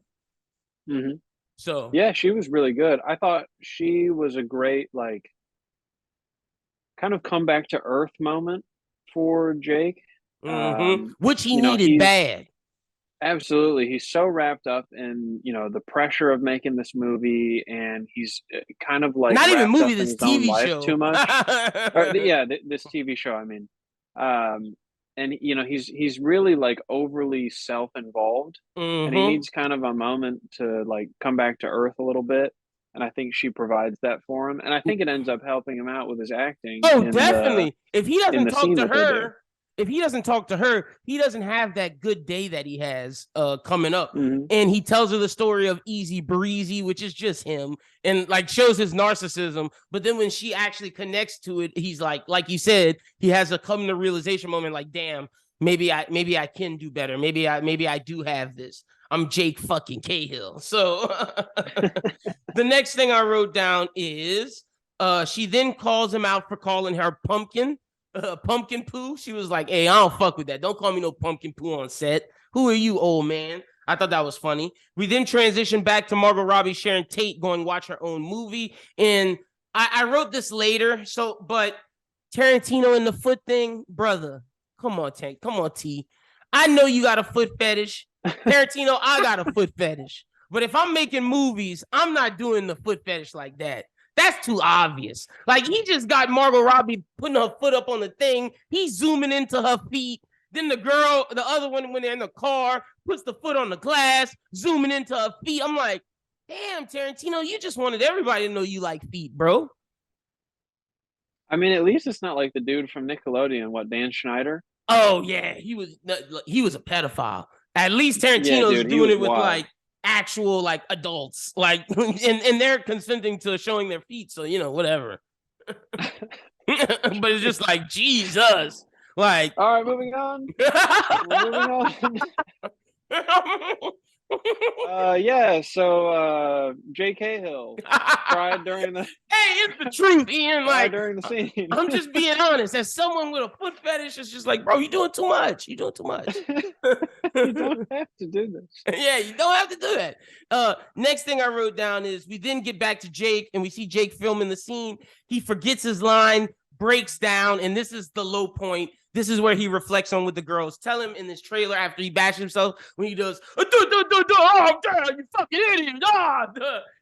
Mm-hmm. So yeah, she was really good. I thought she was a great, like, kind of come back to earth moment for Jake. Which he needed bad. Absolutely. He's so wrapped up in, the pressure of making this movie, and he's kind of like not even movie, this TV show too much. This TV show, I mean. And he's really like overly self-involved, and he needs kind of a moment to like come back to earth a little bit. And I think she provides that for him, and I think it ends up helping him out with his acting. Oh, definitely. If he doesn't talk to her, he doesn't have that good day that he has coming up. And he tells her the story of Easy Breezy, which is just him, and like shows his narcissism. But then when she actually connects to it, he's like you said, he has a come to realization moment, like, damn, maybe I can do better. Maybe I do have this. I'm Jake fucking Cahill. So the next thing I wrote down is she then calls him out for calling her pumpkin poo. She was like, hey, I don't fuck with that. Don't call me no pumpkin poo on set. Who are you, old man? I thought that was funny. We then transition back to Margot Robbie, Sharon Tate going watch her own movie. And I wrote this later. But Tarantino and the foot thing, brother, come on, Tank. Come on, T. I know you got a foot fetish. Tarantino, I got a foot fetish. But if I'm making movies, I'm not doing the foot fetish like that. That's too obvious. Like, he just got Margot Robbie putting her foot up on the thing. He's zooming into her feet. Then the other one, when they're in the car, puts the foot on the glass, zooming into her feet. I'm like, damn, Tarantino, you just wanted everybody to know you like feet, bro. I mean, at least it's not like the dude from Nickelodeon, Dan Schneider? Oh, yeah. He was a pedophile. At least Tarantino's doing it with wild. Like actual like adults, like and they're consenting to showing their feet, so whatever. But it's just like, Jesus, like, all right, moving on. So J. Cahill cried during the it's the truth, Ian. Like, during the scene. I'm just being honest. As someone with a foot fetish, it's just like, bro, you're doing too much. You don't have to do this. Yeah, you don't have to do that. Next thing I wrote down is we then get back to Jake, and we see Jake filming the scene. He forgets his line, breaks down, and this is the low point. this is where he reflects on what the girls tell him in this trailer after he bashes himself when he does, oh, damn, you fucking idiot.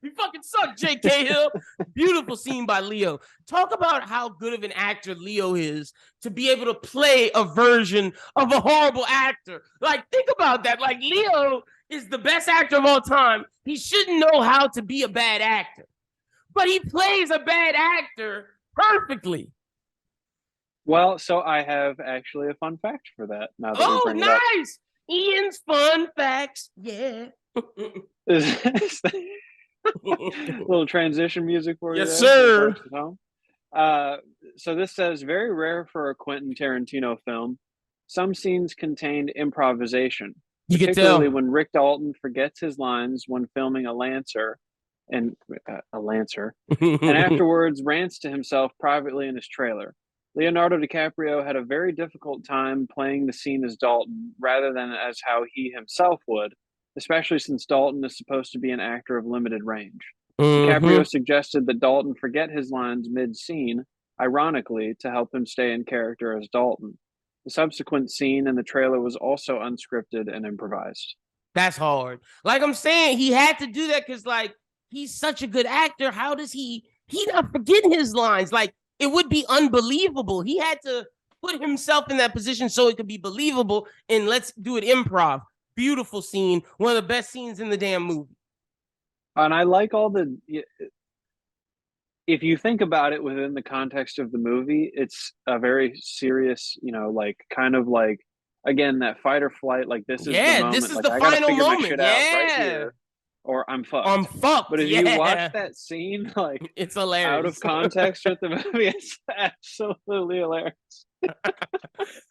You fucking suck, J.K. Hill. Beautiful scene by Leo. Talk about how good of an actor Leo is to be able to play a version of a horrible actor. Like, think about that. Like, Leo is the best actor of all time. He shouldn't know how to be a bad actor, but he plays a bad actor perfectly. Well, so I have actually a fun fact for that. Now that oh, nice! Ian's fun facts. Yeah. Little transition music for you. Yes, sir. So this says, very rare for a Quentin Tarantino film. Some scenes contained improvisation, particularly when Rick Dalton forgets his lines when filming a Lancer, and afterwards rants to himself privately in his trailer. Leonardo DiCaprio had a very difficult time playing the scene as Dalton rather than as how he himself would, especially since Dalton is supposed to be an actor of limited range. DiCaprio suggested that Dalton forget his lines mid-scene, ironically, to help him stay in character as Dalton. The subsequent scene in the trailer was also unscripted and improvised. That's hard. Like I'm saying, he had to do that because, like, he's such a good actor. How does he not forget his lines? Like, it would be unbelievable. He had to put himself in that position so it could be believable, and let's do it improv. Beautiful scene. One of the best scenes in the damn movie. And I like all the... If you think about it within the context of the movie, it's a very serious, like, kind of like, again, that fight or flight, like, this is the moment. This is like, the I final gotta figure moment. my shit out right here, or I'm fucked. But if you watch that scene, like, it's hilarious. Out of context with the movie, it's absolutely hilarious.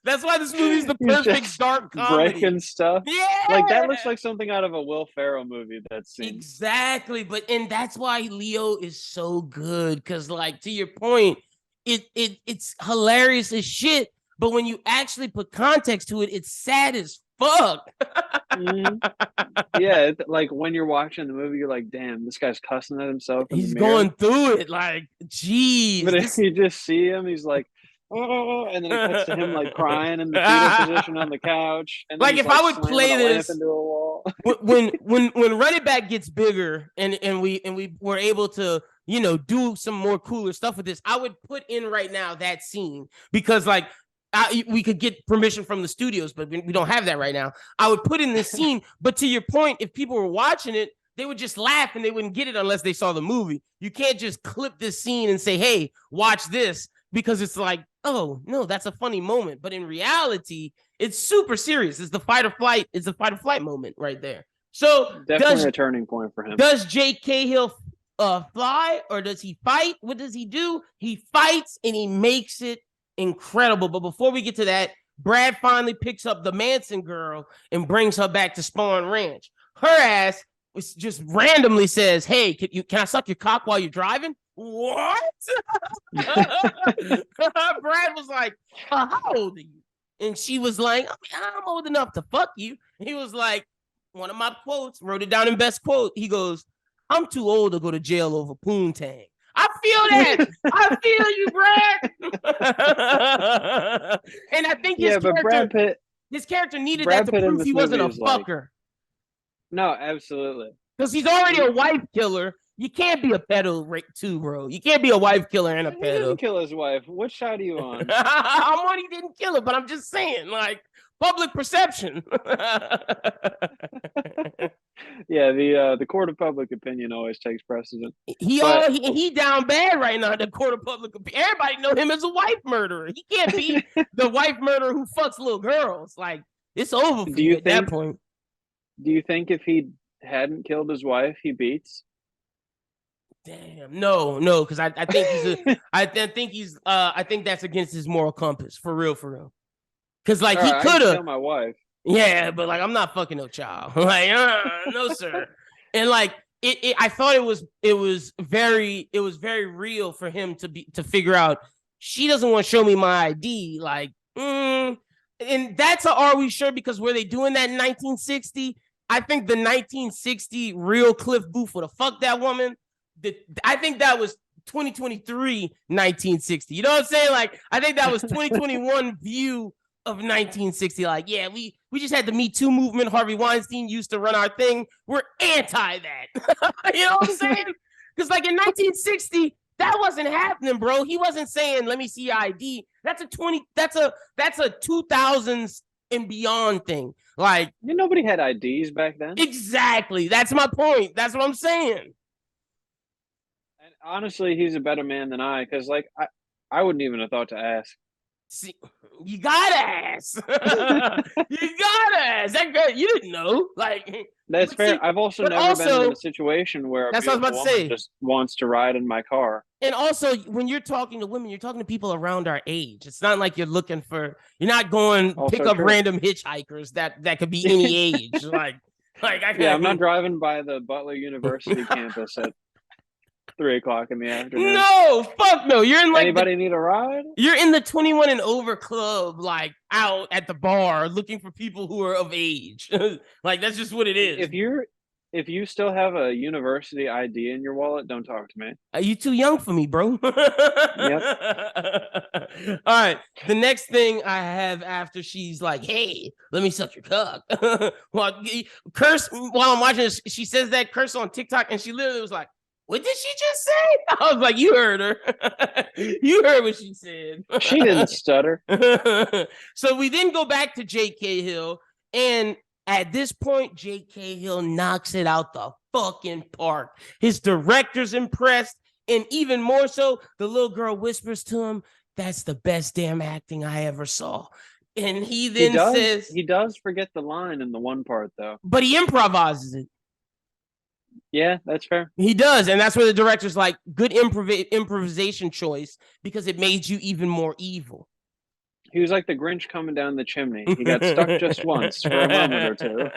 That's why this movie is the perfect dark comedy. Breaking stuff. Yeah. Like, that looks like something out of a Will Ferrell movie, that scene. Exactly. And that's why Leo is so good. Cause, like, to your point, it's hilarious as shit. But when you actually put context to it, it's sad as fuck. Yeah, like when you're watching the movie, you're like, damn, this guy's cussing at himself. He's going through it, like, geez. But if you just see him, he's like, oh, and then it cuts to him like crying in the fetal position on the couch. And like, if I would play this into a wall. when Run It Back gets bigger and we were able to, do some more cooler stuff with this, I would put in right now that scene because, like, we could get permission from the studios, but we don't have that right now. I would put in this scene, but to your point, if people were watching it, they would just laugh and they wouldn't get it unless they saw the movie. You can't just clip this scene and say, hey, watch this, because it's like, oh, no, that's a funny moment. But in reality, it's super serious. It's the fight or flight. It's the fight or flight moment right there. So definitely a turning point for him. Does J.K. Hill fly, or does he fight? What does he do? He fights and he makes it incredible. But before we get to that, Brad finally picks up the Manson girl and brings her back to Spawn Ranch. Her ass just randomly says, hey, can I suck your cock while you're driving? What? Brad was like, how old are you? And she was like, I'm old enough to fuck you. He was like, one of my quotes, wrote it down in best quote. He goes, I'm too old to go to jail over poontang. I feel that. I feel you, Brad. And I think his character needed that to prove he wasn't a fucker. No, absolutely. Because he's already a wife killer. You can't be a pedo too, bro. You can't be a wife killer and a pedo. He didn't kill his wife. What side are you on? I'm on he didn't kill her, but I'm just saying, like, public perception. Yeah, the court of public opinion always takes precedent. He down bad right now. The court of public opinion. Everybody know him as a wife murderer. He can't be the wife murderer who fucks little girls. Like, it's over for you at that point. Do you think if he hadn't killed his wife, he beats? Damn, no, because I think I think that's against his moral compass, for real. Because, like, he could have. My wife. Yeah, but, like, I'm not fucking no child. Like, no, sir. And, like, I thought it was very real for him to figure out she doesn't want to show me my ID. Like, and that's a are we sure? Because were they doing that in 1960? I think the 1960 real Cliff Booth would have fucked that woman. I think that was 2023 1960. You know what I'm saying? Like, I think that was 2021 view of 1960. Like, yeah, we just had the Me Too movement. Harvey Weinstein used to run our thing. We're anti that. You know what I'm saying? Because like in 1960, that wasn't happening, bro. He wasn't saying, "Let me see your ID." That's a 2000s and beyond thing. Like, nobody had IDs back then. Exactly. That's my point. That's what I'm saying. And honestly, he's a better man than I, because like I wouldn't even have thought to ask. See, you gotta ask. You gotta ask. That girl, you didn't know. Like, that's fair. See, I've also never been in a situation where that's what I was about to say. Just wants to ride in my car. And also, when you're talking to women, you're talking to people around our age. It's not like you're not going also pick up random hitchhikers that could be any age. like I'm not driving by the Butler University campus at 3:00 in the afternoon. No, fuck no. You're in like anybody need a ride? You're in the 21 and over club, like out at the bar looking for people who are of age. Like, that's just what it is. If you still have a university ID in your wallet, don't talk to me. Are you too young for me, bro? Yep. All right. The next thing I have after she's like, "Hey, let me suck your cock." Well, curse while I'm watching this, she says that curse on TikTok, and she literally was like, "What did she just say?" I was like, "You heard her." You heard what she said. She didn't stutter. So we then go back to J.K. Hill, and at this point, J.K. Hill knocks it out the fucking park. His director's impressed, and even more so, the little girl whispers to him, "That's the best damn acting I ever saw." And he then says... He does forget the line in the one part, though. But he improvises it. Yeah, that's fair. He does, and that's where the director's like, good improvisation choice, because it made you even more evil. He was like the Grinch coming down the chimney. He got stuck just once for a moment or two.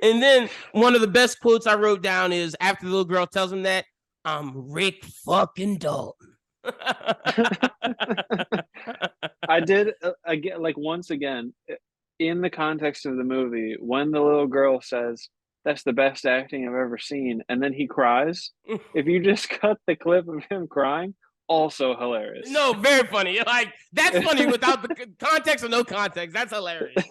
And then one of the best quotes I wrote down is, after the little girl tells him that, "I'm Rick fucking Dalton." I did, again, like, once again, in the context of the movie, when the little girl says, "That's the best acting I've ever seen," and then he cries, if you just cut the clip of him crying, also hilarious. No, very funny. Like, that's funny without the context or no context. That's hilarious.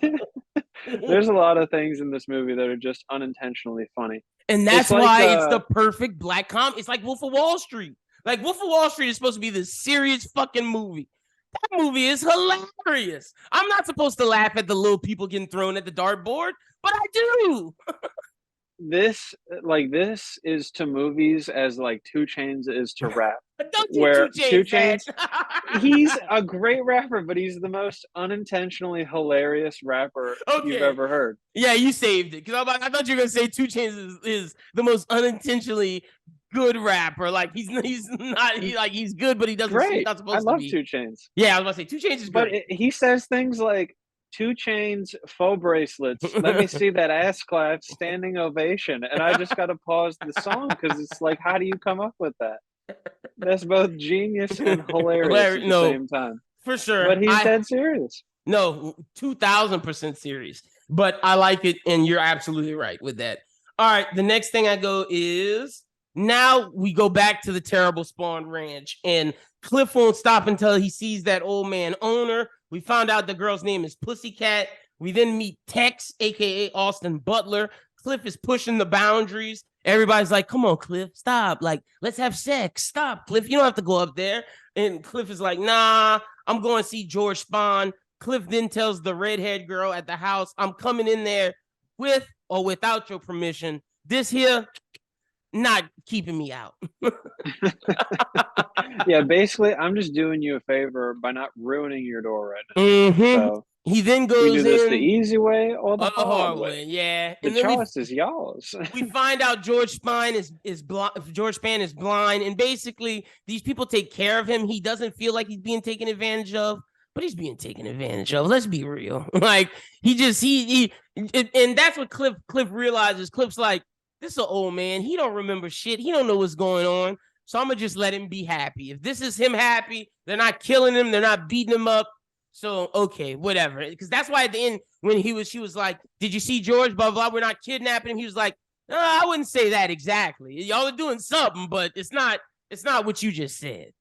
There's a lot of things in this movie that are just unintentionally funny. And that's why it's the perfect black comedy. It's like Wolf of Wall Street. Like, Wolf of Wall Street is supposed to be this serious fucking movie. That movie is hilarious. I'm not supposed to laugh at the little people getting thrown at the dartboard, but I do. This is to movies as like 2 Chainz is to rap. Don't do 2 Chainz. He's a great rapper, but he's the most unintentionally hilarious rapper you've ever heard. Yeah, you saved it, because I thought you were gonna say 2 Chainz is the most unintentionally good rapper. Like, he's good, but he doesn't. Great. He's not supposed I love to be. 2 Chainz. Yeah, I was about to say 2 Chainz is great. But he says things like, 2 Chainz faux bracelets. Let me see that ass clap, standing ovation. And I just got to pause the song, because it's like, how do you come up with that? That's both genius and hilarious at the same time. For sure. But he's dead serious. No, 2000% serious. But I like it, and you're absolutely right with that. All right, the next thing I go is, now we go back to the terrible Spawn Ranch, and Cliff won't stop until he sees that old man owner. We found out the girl's name is Pussycat. We then meet Tex, a.k.a. Austin Butler. Cliff is pushing the boundaries. Everybody's like, "Come on, Cliff, stop. Like, let's have sex. Stop, Cliff. You don't have to go up there." And Cliff is like, "Nah, I'm going to see George Spahn." Cliff then tells the redhead girl at the house, "I'm coming in there with or without your permission. This here, not keeping me out." Yeah, basically, I'm just doing you a favor by not ruining your door right now. Mm-hmm. So he then goes you do this the easy way or the hard way. Yeah, the choice is yours. We find out George Spahn is blind. George Spahn is blind, and basically these people take care of him. He doesn't feel like he's being taken advantage of, but he's being taken advantage of. Let's be real. Like, and that's what Cliff realizes. Cliff's like, "This is an old man. He don't remember shit. He don't know what's going on. So I'm going to just let him be happy. If this is him happy, they're not killing him. They're not beating him up. So, okay, whatever." Because that's why at the end, when she was like, "Did you see George? Blah, blah, we're not kidnapping him." He was like, I wouldn't say that exactly. Y'all are doing something, but it's not what you just said.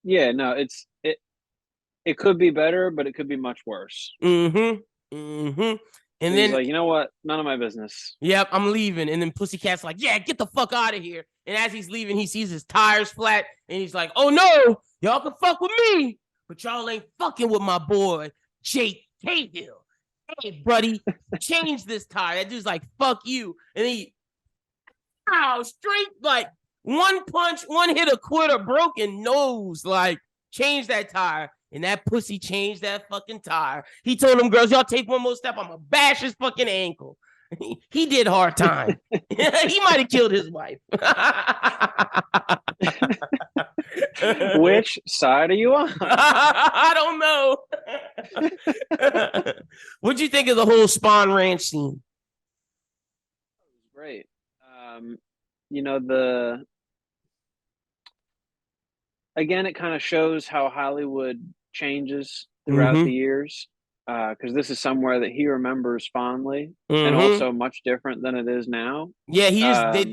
Yeah, no, it could be better, but it could be much worse. And then he's like, you know what? None of my business. Yep, I'm leaving. And then Pussycat's like, yeah, get the fuck out of here. And as he's leaving, he sees his tires flat, and he's like, oh no, y'all can fuck with me, but y'all ain't fucking with my boy Jake Cahill. Hey, buddy, change this tire. That dude's like, fuck you. And he, straight like one punch, one hit, a quitter, broken nose. Like, change that tire. And that pussy changed that fucking tire. He told them girls, y'all take one more step, I'm gonna bash his fucking ankle. He did hard time. He might have killed his wife. Which side are you on? I don't know. What'd you think of the whole Spawn Ranch scene? It was great. You know, again, it kind of shows how Hollywood changes throughout the years. Because this is somewhere that he remembers fondly, and also much different than it is now. Yeah,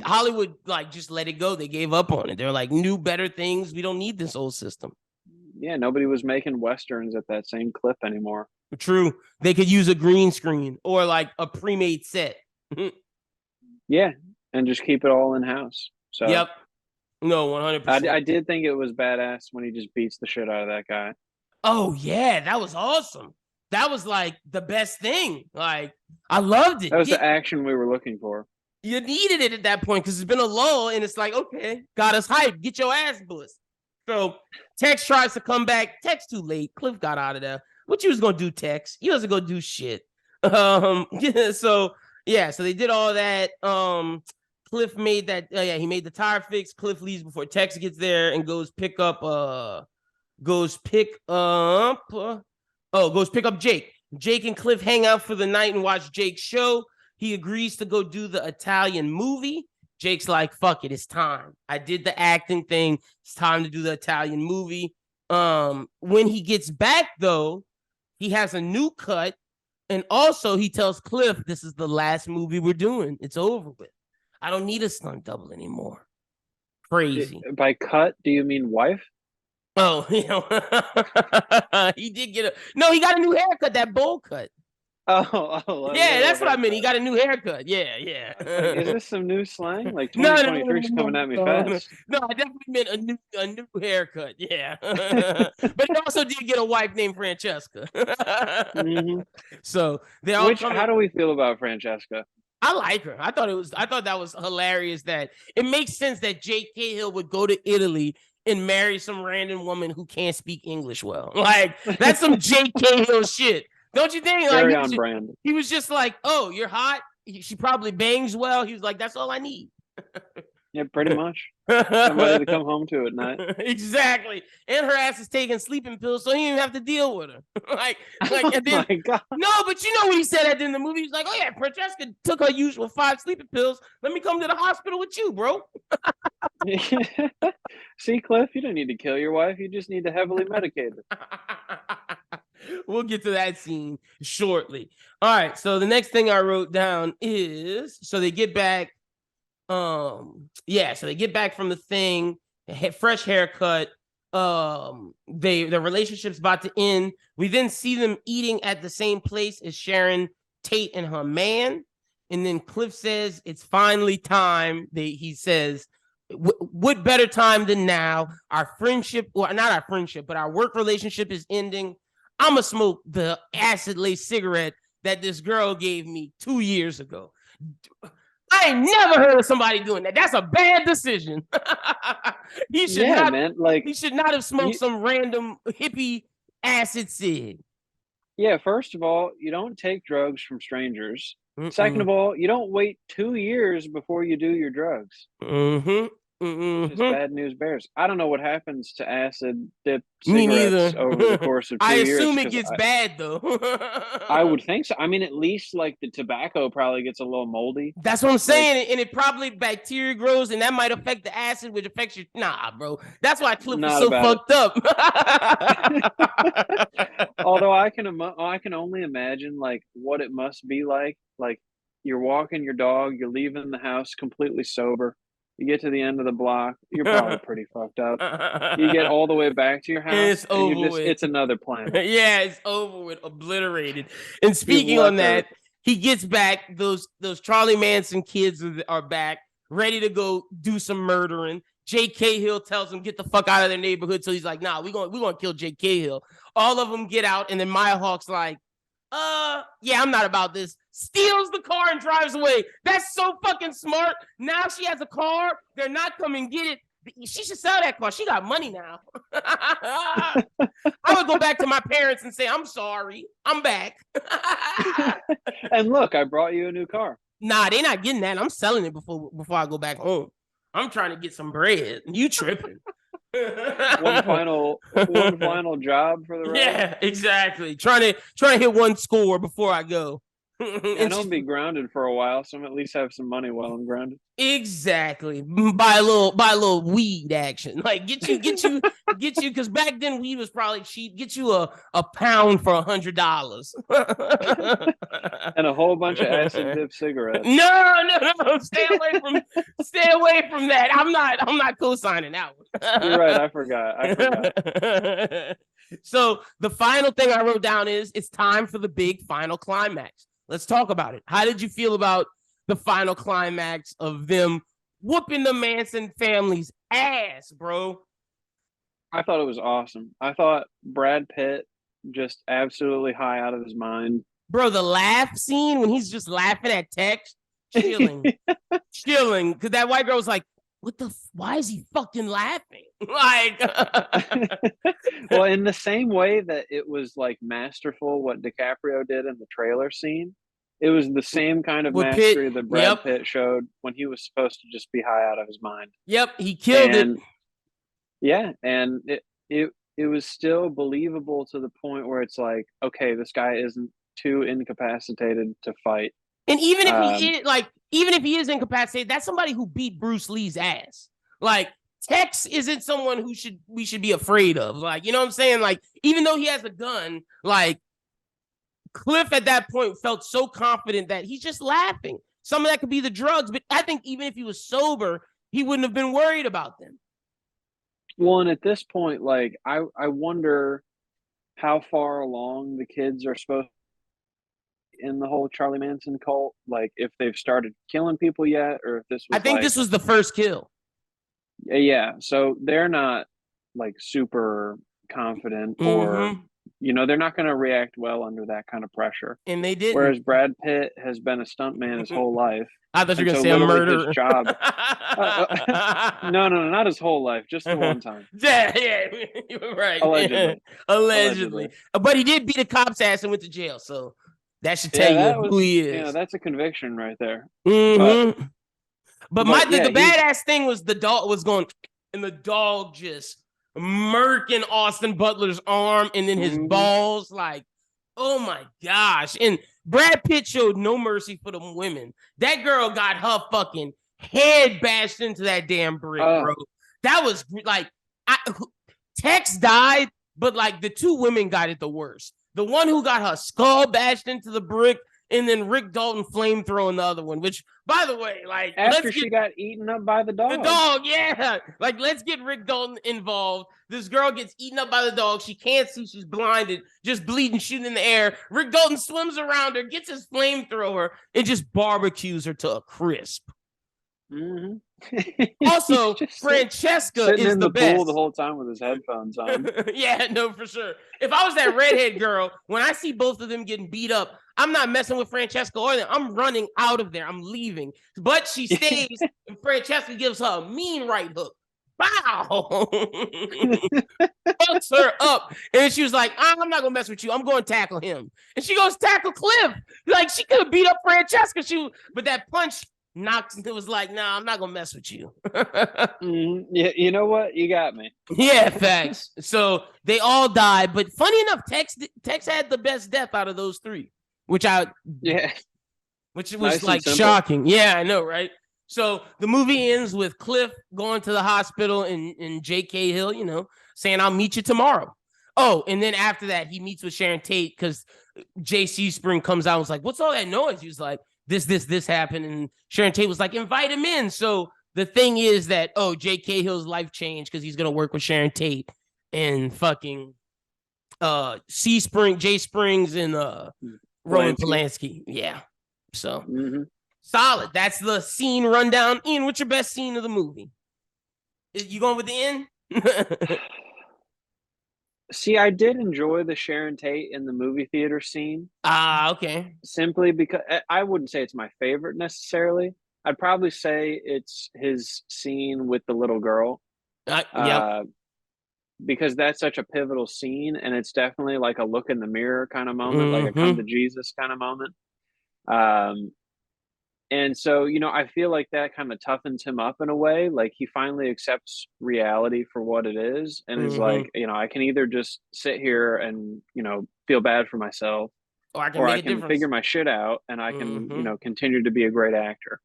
Hollywood like just let it go. They gave up on it. They're like, new, better things. We don't need this old system. Yeah, nobody was making westerns at that same clip anymore. True. They could use a green screen or like a pre-made set. Yeah, and just keep it all in house. So yep. No, 100%. I did think it was badass when he just beats the shit out of that guy. Oh yeah, that was awesome. That was like the best thing. Like, I loved it. That was the action we were looking for. You needed it at that point because it's been a lull, and it's like, okay, got us hyped. Get your ass bust. So Tex tries to come back. Tex too late. Cliff got out of there. What you was gonna do, Tex? You wasn't gonna do shit. So they did all that. Cliff made that. He made the tire fix. Cliff leaves before Tex gets there and goes pick up Jake. Jake and Cliff hang out for the night and watch Jake's show. He agrees to go do the Italian movie. Jake's like, fuck it, it's time. I did the acting thing. It's time to do the Italian movie. When he gets back, though, he has a new cut. And also he tells Cliff, this is the last movie we're doing. It's over with. I don't need a stunt double anymore. Crazy. By cut, do you mean wife? Oh, he did get he got a new haircut, that bowl cut. Oh, yeah, that's what I mean. He got a new haircut. Yeah. Is this some new slang? Like 2023 is coming at me fast. No, I definitely meant a new haircut. Yeah, but he also did get a wife named Francesca. So they all. How do we feel about Francesca? I like her. I thought that was hilarious. That it makes sense that Jake Cahill would go to Italy and marry some random woman who can't speak English well. Like, that's some Jake Cahill shit. Don't you think? Very on brand. He was just like, oh, you're hot. She probably bangs well. He was like, that's all I need. Yeah, pretty much. Somebody to come home to at night. Exactly. And her ass is taking sleeping pills, so he didn't even have to deal with her. And then, my God. No, but you know what he said at the end of the movie? He's like, oh yeah, Francesca took her usual 5 sleeping pills. Let me come to the hospital with you, bro. See, Cliff, you don't need to kill your wife. You just need to heavily medicate her. We'll get to that scene shortly. All right, so the next thing I wrote down is, so they get back. So they get back from the thing, fresh haircut. Their relationship's about to end. We then see them eating at the same place as Sharon, Tate, and her man. And then Cliff says, it's finally time. He says, what better time than now? Our friendship, or not our friendship, but our work relationship is ending. I'm going to smoke the acid-laced cigarette that this girl gave me 2 years ago. I ain't never heard of somebody doing that. That's a bad decision. He should not have smoked some random hippie acid cig. Yeah, first of all, you don't take drugs from strangers. Second of all, you don't wait 2 years before you do your drugs. Just bad news bears. I don't know what happens to acid dip cigarettes over the course of 2 years. I assume it gets bad though. I would think so. I mean, at least like the tobacco probably gets a little moldy. That's what I'm saying. And it probably bacteria grows, and that might affect the acid, which affects your. Nah, bro. That's why Cliff was so fucked up. Although I can only imagine like what it must be like you're walking your dog, you're leaving the house completely sober. You get to the end of the block, you're probably pretty fucked up. You get all the way back to your house, and it's another planet. Yeah, it's over with, obliterated. And speaking on that, he gets back. Those Charlie Manson kids are back, ready to go do some murdering. Jay Cahill tells him get the fuck out of their neighborhood. So he's like, nah, we're gonna kill Jay Cahill. All of them get out, and then Maya Hawke's like, yeah, I'm not about this. Steals the car and drives away. That's so fucking smart. Now she has a car. They're not coming get it. She should sell that car. She got money now. I would go back to my parents and say, I'm sorry. I'm back. And look, I brought you a new car. Nah, they're not getting that. I'm selling it before I go back home. I'm trying to get some bread. You tripping. one final job for the rest. Yeah, exactly. Trying to hit one score before I go. And I'll be grounded for a while, so I'm at least have some money while I'm grounded. Exactly. Buy a little weed action. Like get you, because back then weed was probably cheap. Get you a pound for $100. And a whole bunch of acid dip cigarettes. No. Stay away from that. I'm not co-signing that one. You're right, I forgot. So the final thing I wrote down is it's time for the big final climax. Let's talk about it. How did you feel about the final climax of them whooping the Manson family's ass, bro? I thought it was awesome. I thought Brad Pitt just absolutely high out of his mind. Bro, the laugh scene when he's just laughing at Tex, chilling. Because that white girl was like, why is he fucking laughing? Like, well, in the same way that it was like masterful what DiCaprio did in the trailer scene, it was the same kind of mastery that Brad Pitt showed when he was supposed to just be high out of his mind. Yep, he killed it. Yeah, and it was still believable to the point where it's like, okay, this guy isn't too incapacitated to fight. And even if he is incapacitated, that's somebody who beat Bruce Lee's ass. Like, Tex isn't someone we should be afraid of. Like, you know what I'm saying? Like, even though he has a gun, like, Cliff at that point felt so confident that he's just laughing. Some of that could be the drugs, but I think even if he was sober, he wouldn't have been worried about them. Well, and at this point, like, I wonder how far along the kids are supposed in the whole Charlie Manson cult, like if they've started killing people yet, or if this was this was the first kill. Yeah, so they're not like super confident, or they're not going to react well under that kind no, and they didn't. Whereas Brad Pitt has been a stuntman his whole life. I thought you were going to say a murderer. His job. No, not his whole life, just the one time. Yeah, you were right. Allegedly. But he did beat a cop's ass and went to jail, so that should tell you who he is. Yeah, that's a conviction right there. But the badass thing was the dog was going, and the dog just murking Austin Butler's arm and then his balls. Like, oh my gosh. And Brad Pitt showed no mercy for them women. That girl got her fucking head bashed into that damn brick, bro. That was like, Tex died, but like the two women got it the worst. The one who got her skull bashed into the brick, and then Rick Dalton flamethrowing the other one, which, by the way, like... After she got eaten up by the dog. The dog, yeah. Like, let's get Rick Dalton involved. This girl gets eaten up by the dog. She can't see. She's blinded, just bleeding, shooting in the air. Rick Dalton swims around her, gets his flamethrower, and just barbecues her to a crisp. Also, Francesca sitting is in the best. pool the whole time with his headphones on. Yeah, no, for sure. If I was that redhead girl, when I see both of them getting beat up, I'm not messing with Francesca or them. I'm running out of there. I'm leaving. But she stays, and Francesca gives her a mean right hook. Bow! Fucks her up. And she was like, I'm not going to mess with you. I'm going to tackle him. And she goes tackle Cliff. Like, she could have beat up Francesca. But that punch knocks, it was like, nah, I'm not gonna mess with you. Yeah, you know what? You got me. Yeah, facts. So they all died, but funny enough, Tex had the best death out of those three, which was nice, like shocking. Yeah, I know, right? So the movie ends with Cliff going to the hospital and J.K. Hill, saying, I'll meet you tomorrow. Oh, and then after that, he meets with Sharon Tate because J.C. Spring comes out and was like, what's all that noise? He was like, this happened. And Sharon Tate was like, invite him in. So the thing is that, Jay Cahill's life changed because he's going to work with Sharon Tate and fucking Jay Springs and Roman Polanski. Yeah. So solid. That's the scene rundown. Ian, what's your best scene of the movie? You going with the end? See, I did enjoy the Sharon Tate in the movie theater scene. Okay. Simply because I wouldn't say it's my favorite necessarily. I'd probably say it's his scene with the little girl. Because that's such a pivotal scene, and it's definitely like a look in the mirror kind of moment, like a come to Jesus kind of moment. And so, I feel like that kind of toughens him up in a way. Like he finally accepts reality for what it is and is like, I can either just sit here and, feel bad for myself, or I can figure my shit out and I can, continue to be a great actor.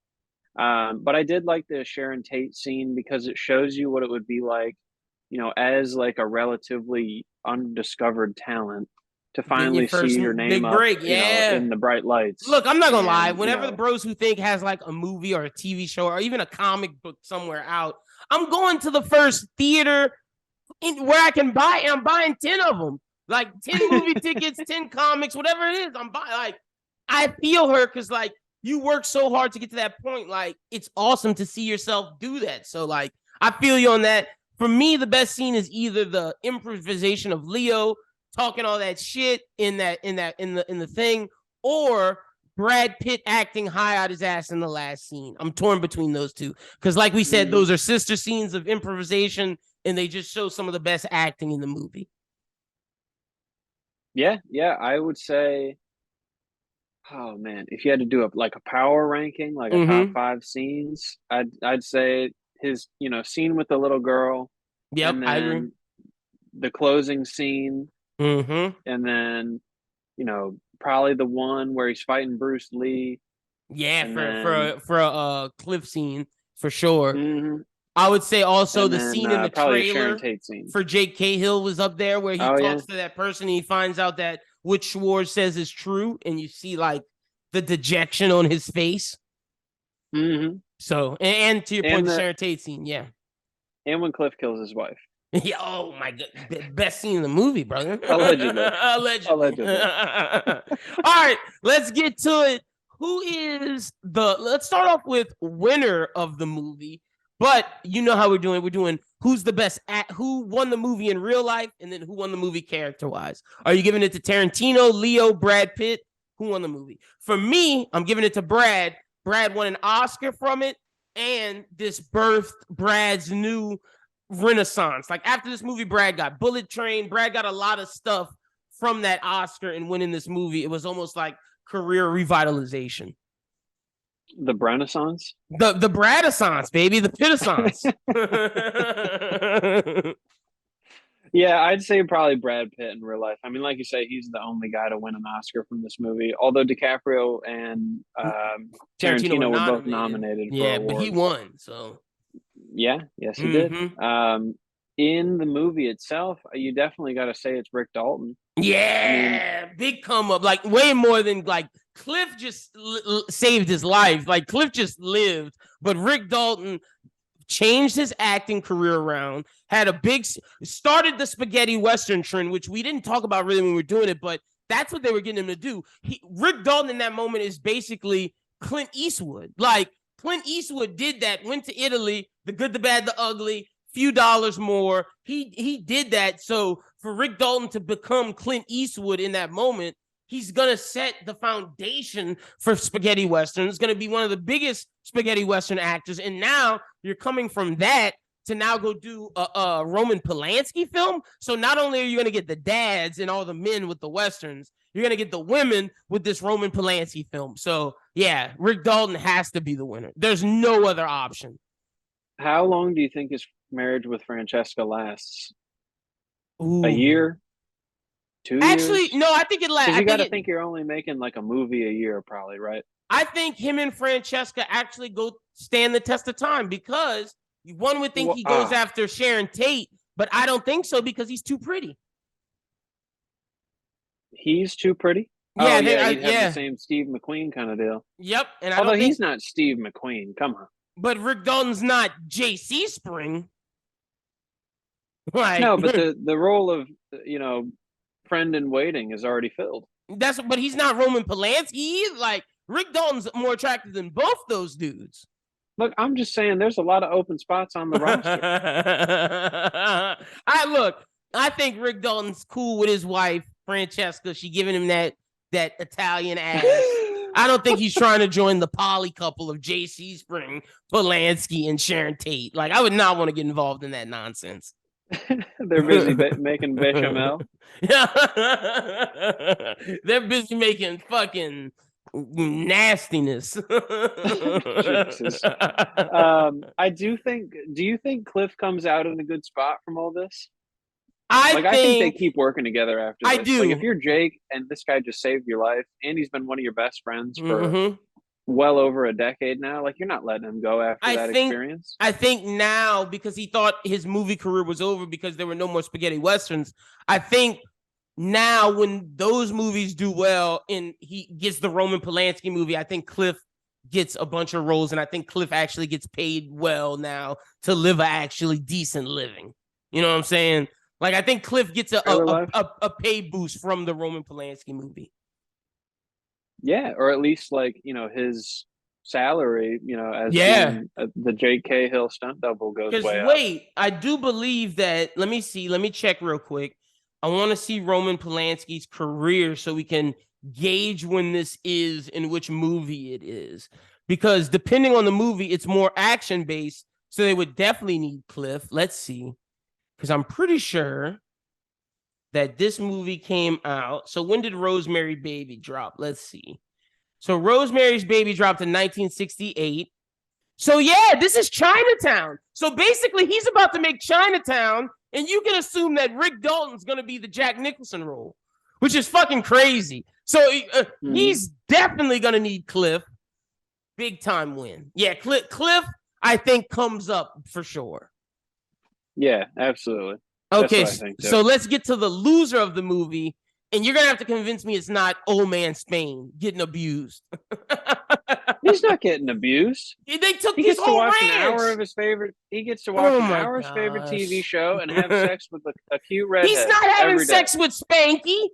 But I did like the Sharon Tate scene because it shows you what it would be like, as like a relatively undiscovered talent to finally see your name up, in the bright lights. Look, I'm not gonna lie. Whenever the Bros Who Think has like a movie or a TV show or even a comic book somewhere out, I'm going to the first theater where I can buy. I'm buying 10 of them, like 10 movie tickets, 10 comics, whatever it is. I'm buying. Like, I feel her because like you work so hard to get to that point. Like, it's awesome to see yourself do that. So like, I feel you on that. For me, the best scene is either the improvisation of Leo talking all that shit in the thing, or Brad Pitt acting high out his ass in the last scene. I'm torn between those two because, like we said, those are sister scenes of improvisation, and they just show some of the best acting in the movie. Yeah, I would say. Oh man, if you had to do a power ranking, like a top 5 scenes, I'd say his scene with the little girl. Yep, I agree. The closing scene. And then, probably the one where he's fighting Bruce Lee. Yeah, for a cliff scene for sure. I would say also the scene in the trailer for Jake Cahill was up there where he talks to that person and he finds out that what Schwartz says is true, and you see like the dejection on his face. So, and to your point, the Sharon Tate scene, yeah. And when Cliff kills his wife. Yeah, oh my god, best scene in the movie, brother. Allegedly. All right, let's get to it. Let's start off with winner of the movie. But you know how we're doing. We're doing who's the best who won the movie in real life, and then who won the movie character-wise. Are you giving it to Tarantino, Leo, Brad Pitt? Who won the movie? For me, I'm giving it to Brad. Brad won an Oscar from it, and this birthed Brad's new renaissance. Like after this movie, Brad got Bullet Train. Brad got a lot of stuff from that Oscar and winning this movie. It was almost like career revitalization. The Renaissance? The Bradissance, baby. The Pittissance. Yeah, I'd say probably Brad Pitt in real life. I mean, like you say, he's the only guy to win an Oscar from this movie. Although DiCaprio and Tarantino were both nominated for awards. But he won, so. Yeah, yes, he did. In the movie itself, you definitely got to say it's Rick Dalton. Yeah, big come up, like way more than like Cliff just saved his life. Like Cliff just lived, but Rick Dalton changed his acting career around, started the spaghetti Western trend, which we didn't talk about really when we were doing it, but that's what they were getting him to do. Rick Dalton in that moment is basically Clint Eastwood. Like Clint Eastwood did that, went to Italy, the good, the bad, the ugly, few dollars more. He did that. So for Rick Dalton to become Clint Eastwood in that moment, he's going to set the foundation for spaghetti Western. It's going to be one of the biggest spaghetti Western actors. And now you're coming from that to now go do a Roman Polanski film. So not only are you going to get the dads and all the men with the Westerns, you're going to get the women with this Roman Polanski film. So yeah, Rick Dalton has to be the winner. There's no other option. How long do you think his marriage with Francesca lasts? Ooh. A year? 2 years? Actually, no, I think it lasts. Because you got to think you're only making like a movie a year, probably, right? I think him and Francesca actually go stand the test of time because one would think he goes after Sharon Tate, but I don't think so because he's too pretty. He's too pretty? Yeah, he'd have the same Steve McQueen kind of deal. Yep, and although he's not Steve McQueen. Come on. But Rick Dalton's not J.C. Spring. Like, no, but the role of friend in waiting is already filled. But he's not Roman Polanski. Like, Rick Dalton's more attractive than both those dudes. Look, I'm just saying there's a lot of open spots on the roster. I think Rick Dalton's cool with his wife, Francesca. She giving him that Italian ass. I don't think he's trying to join the poly couple of J.C. Spring, Polanski, and Sharon Tate. Like, I would not want to get involved in that nonsense. They're busy making bechamel. They're busy making fucking nastiness. Do you think Cliff comes out in a good spot from all this? I think they keep working together after this. I do. Like, if you're Jake and this guy just saved your life and he's been one of your best friends for well over a decade now, like, you're not letting him go after that experience. I think now, because he thought his movie career was over because there were no more spaghetti westerns, I think now when those movies do well and he gets the Roman Polanski movie, I think Cliff gets a bunch of roles, and I think Cliff actually gets paid well now to live a actually decent living. You know what I'm saying? Like, I think Cliff gets a pay boost from the Roman Polanski movie. Yeah, or at least, like, his salary, as the Jake Cahill stunt double goes way up. I do believe that. Let me check real quick. I want to see Roman Polanski's career so we can gauge when this is and which movie it is. Because depending on the movie, it's more action based. So they would definitely need Cliff. Let's see. Because I'm pretty sure that this movie came out. So when did Rosemary's Baby drop? Let's see. So Rosemary's Baby dropped in 1968. So yeah, this is Chinatown. So basically, he's about to make Chinatown, and you can assume that Rick Dalton's going to be the Jack Nicholson role, which is fucking crazy. So he's definitely going to need Cliff. Big time win. Yeah, Cliff, I think, comes up for sure. Yeah, absolutely. Okay, so let's get to the loser of the movie, and you're going to have to convince me it's not Old Man Spain getting abused. He's not getting abused. They took his whole ranch. He gets to watch an hour of his favorite TV show and have sex with a cute redhead. He's not having sex with Spanky.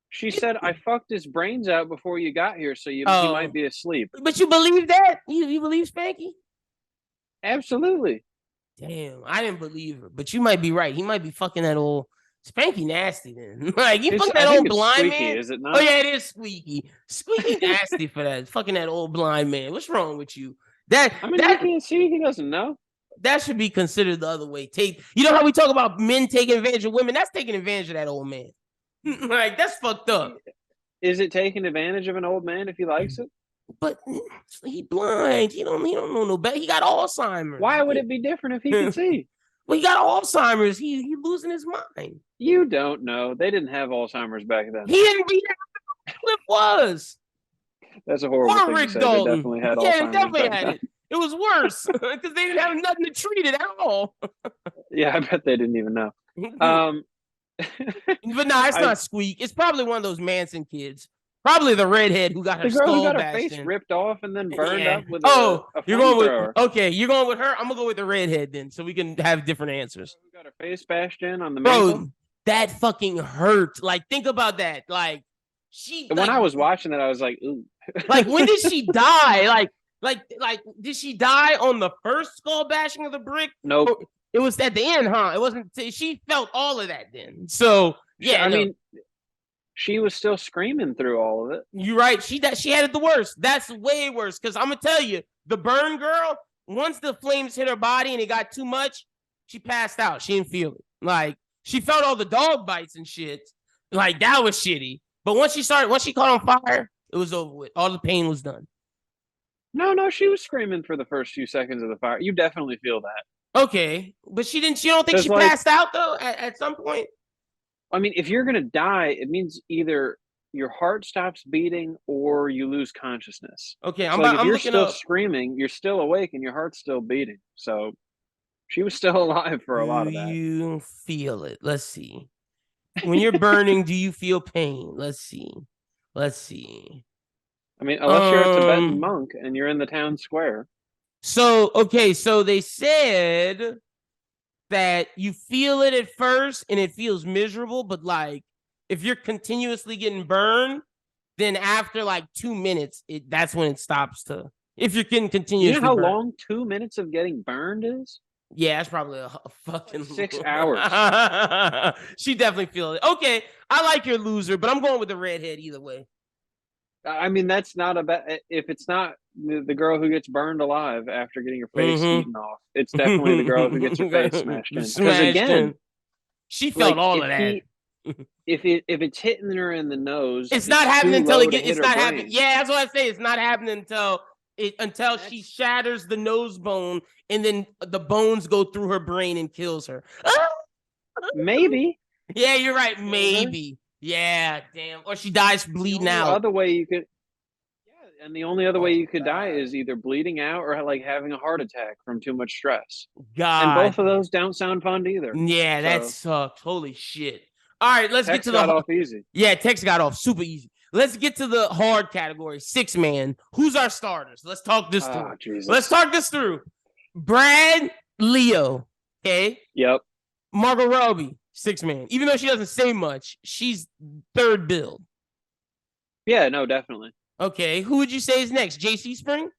She said, I fucked his brains out before you got here, so he might be asleep. But you believe that? You believe Spanky? Absolutely. Damn, I didn't believe her, but you might be right. He might be fucking that old Spanky nasty then. Like, you fucking that old blind Squeaky, man. Is it not? Oh yeah, it is Squeaky. Squeaky nasty for that. Fucking that old blind man. What's wrong with you? He can't see. He doesn't know. That should be considered the other way. You know how we talk about men taking advantage of women? That's taking advantage of that old man. Like, that's fucked up. Is it taking advantage of an old man if he likes it? But he blind. He don't know no better. He got Alzheimer's. Why would it be different if he can see? Well, he got Alzheimer's. He losing his mind. You don't know. They didn't have Alzheimer's back then. He didn't be there. Cliff was. That's a horrible thing to say. They definitely had Alzheimer's. Yeah, definitely had it. It was worse because they didn't have nothing to treat it at all. Yeah, I bet they didn't even know. But no, it's not Squeak. It's probably one of those Manson kids. Probably the redhead who got her skull bashed in. Her face ripped off and then burned up with you're going with her? I'm gonna go with the redhead then, so we can have different answers. Who got her face bashed in on the mantle? Bro, that fucking hurt. Like, think about that. Like, when I was watching that, I was like, ooh. Like, when did she die? Like, did she die on the first skull bashing of the brick? Nope. Or it was at the end, huh? It wasn't. She felt all of that then. So yeah, I mean, she was still screaming through all of it. You're right. She had it the worst. That's way worse. Because I'm gonna tell you, the burn girl, once the flames hit her body and it got too much, she passed out. She didn't feel it. Like, she felt all the dog bites and shit. Like, that was shitty. But once she caught on fire, it was over with. All the pain was done. No, she was screaming for the first few seconds of the fire. You definitely feel that. Okay, but she didn't. You don't think she passed out though at some point? I mean, if you're gonna die, it means either your heart stops beating or you lose consciousness. Okay, if you're still screaming, you're still awake and your heart's still beating. So she was still alive for a lot of that. You feel it. Let's see. When you're burning, do you feel pain? Let's see. I mean, unless you're a Tibetan monk and you're in the town square. So they said that you feel it at first and it feels miserable, but like if you're continuously getting burned, then after like 2 minutes, that's when it stops to. If you're getting continuously, you know how long 2 minutes of getting burned is? Yeah, it's probably a fucking 6 hours. She definitely feels it. Okay, I like your loser, but I'm going with the redhead either way. I mean, that's not a bad. If it's not the girl who gets burned alive after getting her face eaten off, it's definitely the girl who gets her face smashed in. Because again, she felt all of that. If it's hitting her in the nose, it's not happening until it's not happening. Yeah, that's what I say. It's not happening until she shatters the nose bone, and then the bones go through her brain and kills her. Maybe. Yeah, you're right. Maybe. Yeah, damn. Or she dies bleeding out. The other way you could. Yeah, and the only other way you could die is either bleeding out or like having a heart attack from too much stress. God. And both of those don't sound fun either. Yeah, that sucks. Holy shit. All right, let's get to got off easy. Yeah, Tex got off super easy. Let's get to the hard category. 6-man. Who's our starters? Let's talk this through. Jesus. Let's talk this through. Brad, Leo. Okay. Yep. Margot Robbie, 6-man. Even though she doesn't say much, she's third build. Yeah, no, definitely. Okay, who would you say is next? JC Spring?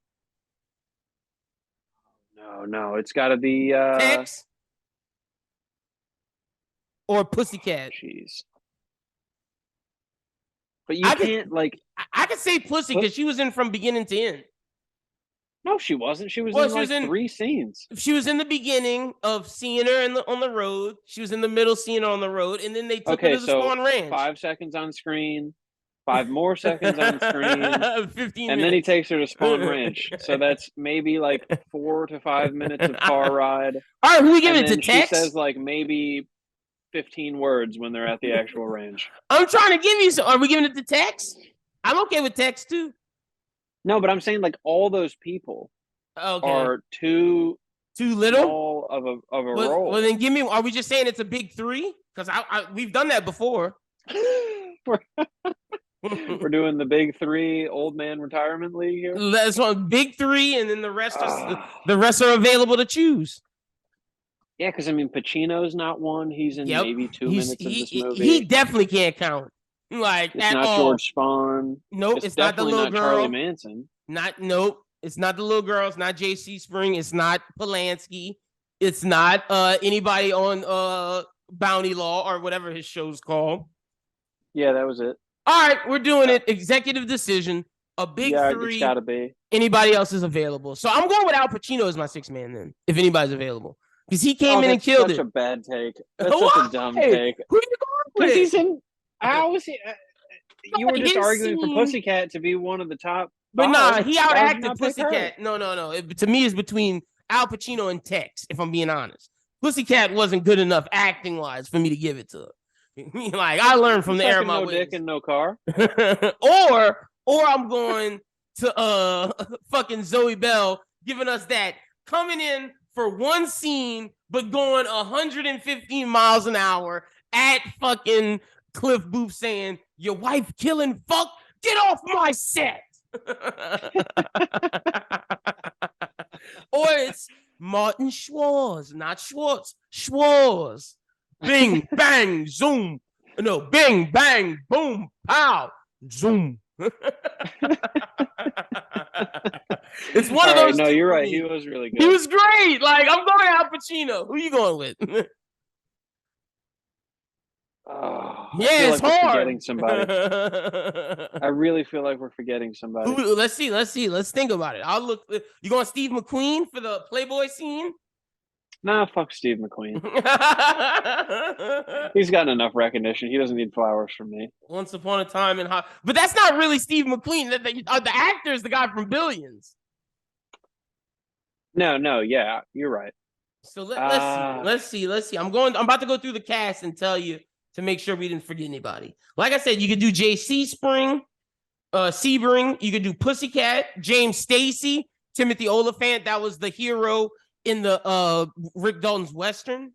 No, it's got to be Tex or Pussycat. Jeez. But you can't like. I could say Pussy because she was in from beginning to end. No, she wasn't. She was in 3 scenes. She was in the beginning of seeing her on the road. She was in the middle seeing her on the road, and then they took her to the Spawn Ranch. 5 seconds on screen, 5 more seconds on screen, 15 and then he takes her to Spawn Ranch. So that's maybe like 4 to 5 minutes of car ride. All right, who we giving it to? Tex? She says like maybe 15 words when they're at the actual range. I'm trying to give you some. Are we giving it to Tex? I'm okay with Tex too. No, but I'm saying like all those people are too little of a role. Well, then give me. Are we just saying it's a big 3? Because we've done that before. We're doing the big 3 old man retirement league here. That's one big 3, and then the rest are available to choose. Yeah, because I mean, Pacino's not one. He's in maybe 2 minutes of this movie. He definitely can't count. Like it's not George Spahn. Nope, it's not the little girl. Charlie Manson. Nope. It's not the little girl. It's not J.C. Spring. It's not Polanski. It's not anybody on Bounty Law or whatever his show's called. Yeah, that was it. All right, we're doing it. Executive decision. A big 3. It's gotta be. Anybody else is available. So I'm going with Al Pacino as my 6-man then, if anybody's available. Because he came in and killed it. That's such a bad take. That's such a dumb take. Who are you going with? He's in. How is he? You were just arguing for Pussycat to be one of the top. But nah, he outacted Pussycat. No. To me, it's between Al Pacino and Tex, if I'm being honest. Pussycat wasn't good enough acting-wise for me to give it to her. Like, I learned from the air of my no dick and no car. or I'm going to fucking Zoe Bell giving us that coming in for one scene, but going 115 miles an hour at fucking Cliff Booth saying, "Your wife killing fuck, get off my set." Or it's Martin Schwartz, not Schwartz, Schwartz. Bing, bang, zoom. No, bing, bang, boom, pow, zoom. It's one of those. No, you're right. He was really good. He was great. Like, I'm going Al Pacino. Who are you going with? It's hard. Forgetting somebody. I really feel like we're forgetting somebody. Let's see. Let's think about it. I'll look. You going Steve McQueen for the Playboy scene? Nah, fuck Steve McQueen. He's gotten enough recognition. He doesn't need flowers from me. Once Upon a Time in Hollywood. But that's not really Steve McQueen. The actor is the guy from Billions. No, yeah, you're right. So let's see. I'm about to go through the cast and tell you to make sure we didn't forget anybody. Like I said, you could do J.C. Spring, Sebring. You could do Pussycat, James Stacy, Timothy Olyphant. That was the hero in the Rick Dalton's Western.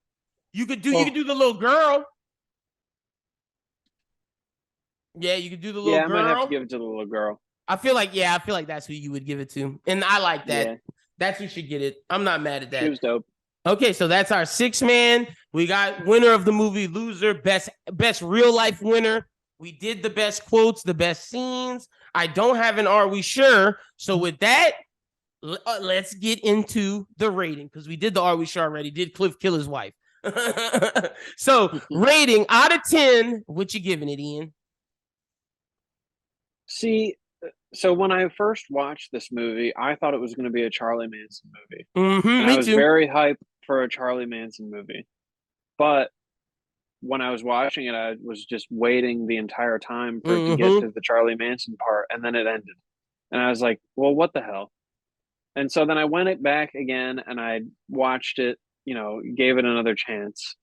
You could do the little girl. Yeah, you could do the little girl. I might have to give it to the little girl. I feel like that's who you would give it to. And I like that. Yeah. That's who should get it. I'm not mad at that. She was dope. Okay, so that's our 6-man. We got winner of the movie, loser, best real life winner. We did the best quotes, the best scenes. I don't have an Are We Sure? So with that, let's get into the rating, because we did the Are We Sure already. Did Cliff kill his wife? So rating out of 10, what you giving it, Ian? See, so when I first watched this movie, I thought it was going to be a Charlie Manson movie. And I was very hyped for a Charlie Manson movie. But when I was watching it, I was just waiting the entire time for it to get to the Charlie Manson part, and then it ended. And I was like, well, what the hell? And so then I went back again, and I watched it, gave it another chance,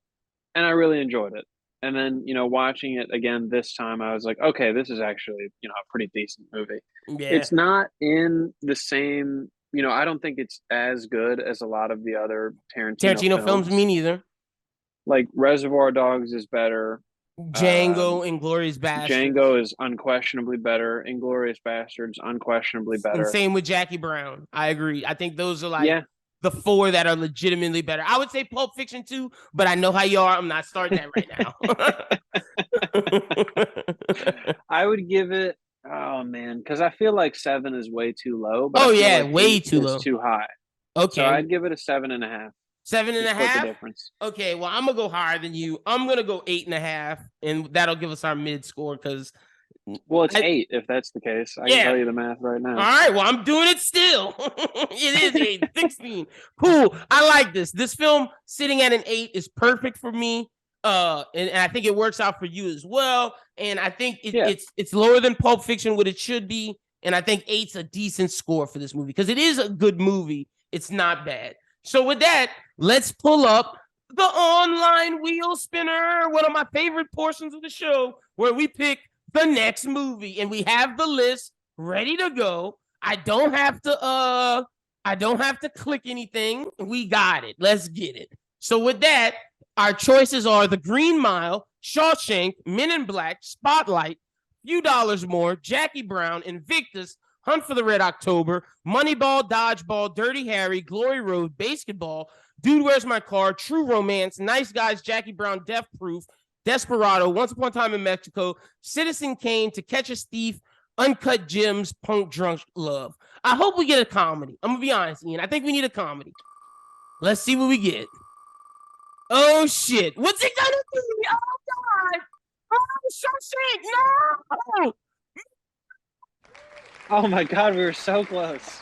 and I really enjoyed it. And then, watching it again this time, I was like, okay, this is actually, a pretty decent movie. Yeah. It's not in the same, I don't think it's as good as a lot of the other Tarantino films. Me neither. Like Reservoir Dogs is better. Django, Inglourious Basterds. Django is unquestionably better. Inglourious Basterds, unquestionably better. And same with Jackie Brown. I agree. I think those are like the 4 that are legitimately better. I would say Pulp Fiction too, but I know how you are. I'm not starting that right now. I would give it, oh man, because I feel like 7 is way too low. But way too low. It's too high. Okay. So I'd give it a 7.5. 7.5? The difference. Okay, well, I'm going to go higher than you. I'm going to go 8.5, and that'll give us our mid score because... Well, it's 8 if that's the case. I can tell you the math right now. All right, well, I'm doing it still. It is 8, 16. Cool. I like this. This film sitting at an 8 is perfect for me. And I think it works out for you as well. And I think it's lower than Pulp Fiction, what it should be. And I think 8's a decent score for this movie because it is a good movie. It's not bad. So with that, let's pull up the online wheel spinner, one of my favorite portions of the show, where we pick the next movie, and we have the list ready to go. I don't have to click anything. We got it. Let's get it. So with that, our choices are The Green Mile, Shawshank, Men in Black, Spotlight, Few Dollars More, Jackie Brown, Invictus, Hunt for the Red October, Moneyball, Dodgeball, Dirty Harry, Glory Road, Basketball, Dude, Where's My Car, True Romance, Nice Guys, Jackie Brown, Death Proof, Desperado, Once Upon a Time in Mexico, Citizen Kane, To Catch a Thief, Uncut Gems, Punk Drunk Love. I hope we get a comedy. I'm going to be honest, Ian. I think we need a comedy. Let's see what we get. Oh, shit. What's it going to be? Oh, God. Oh, Shawshank. No. Oh, my God. We were so close.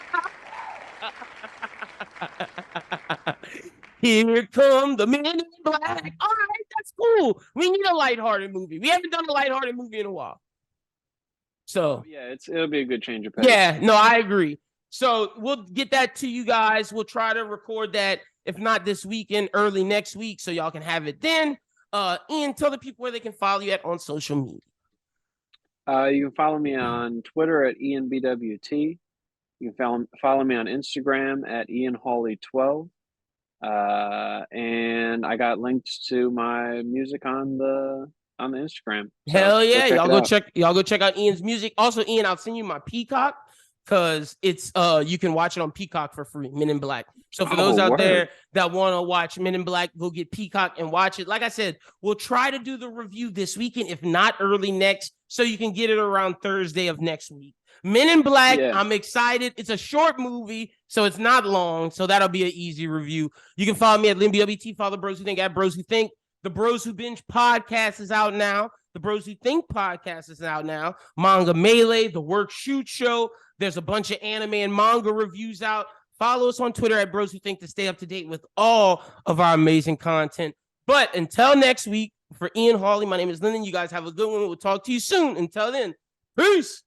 Here come the Men in Black. All right, that's cool. We need a lighthearted movie. We haven't done a lighthearted movie in a while. So it'll be a good change of pace. Yeah, no, I agree. So we'll get that to you guys. We'll try to record that, if not this weekend, early next week, so y'all can have it then. Ian, tell the people where they can follow you at on social media. You can follow me on Twitter at IanBWT. You can follow me on Instagram at IanHawley12. And I got links to my music on the Instagram. So hell yeah. Y'all go check out Ian's music. Also, Ian, I'll send you my Peacock because it's you can watch it on Peacock for free, Men in Black. So for those out there that want to watch Men in Black, go get Peacock and watch it. Like I said, we'll try to do the review this weekend, if not early next, so you can get it around Thursday of next week. Men in Black, I'm excited. It's a short movie, so it's not long, so that'll be an easy review. You can follow me at LynBWT, follow Bros Who Think at Bros Who Think. The Bros Who Binge podcast is out now. The Bros Who Think podcast is out now. Manga Melee, The Work Shoot Show. There's a bunch of anime and manga reviews out. Follow us on Twitter at Bros Who Think to stay up to date with all of our amazing content. But until next week, for Ian Hawley, my name is Lyndon. You guys have a good one. We'll talk to you soon. Until then, peace.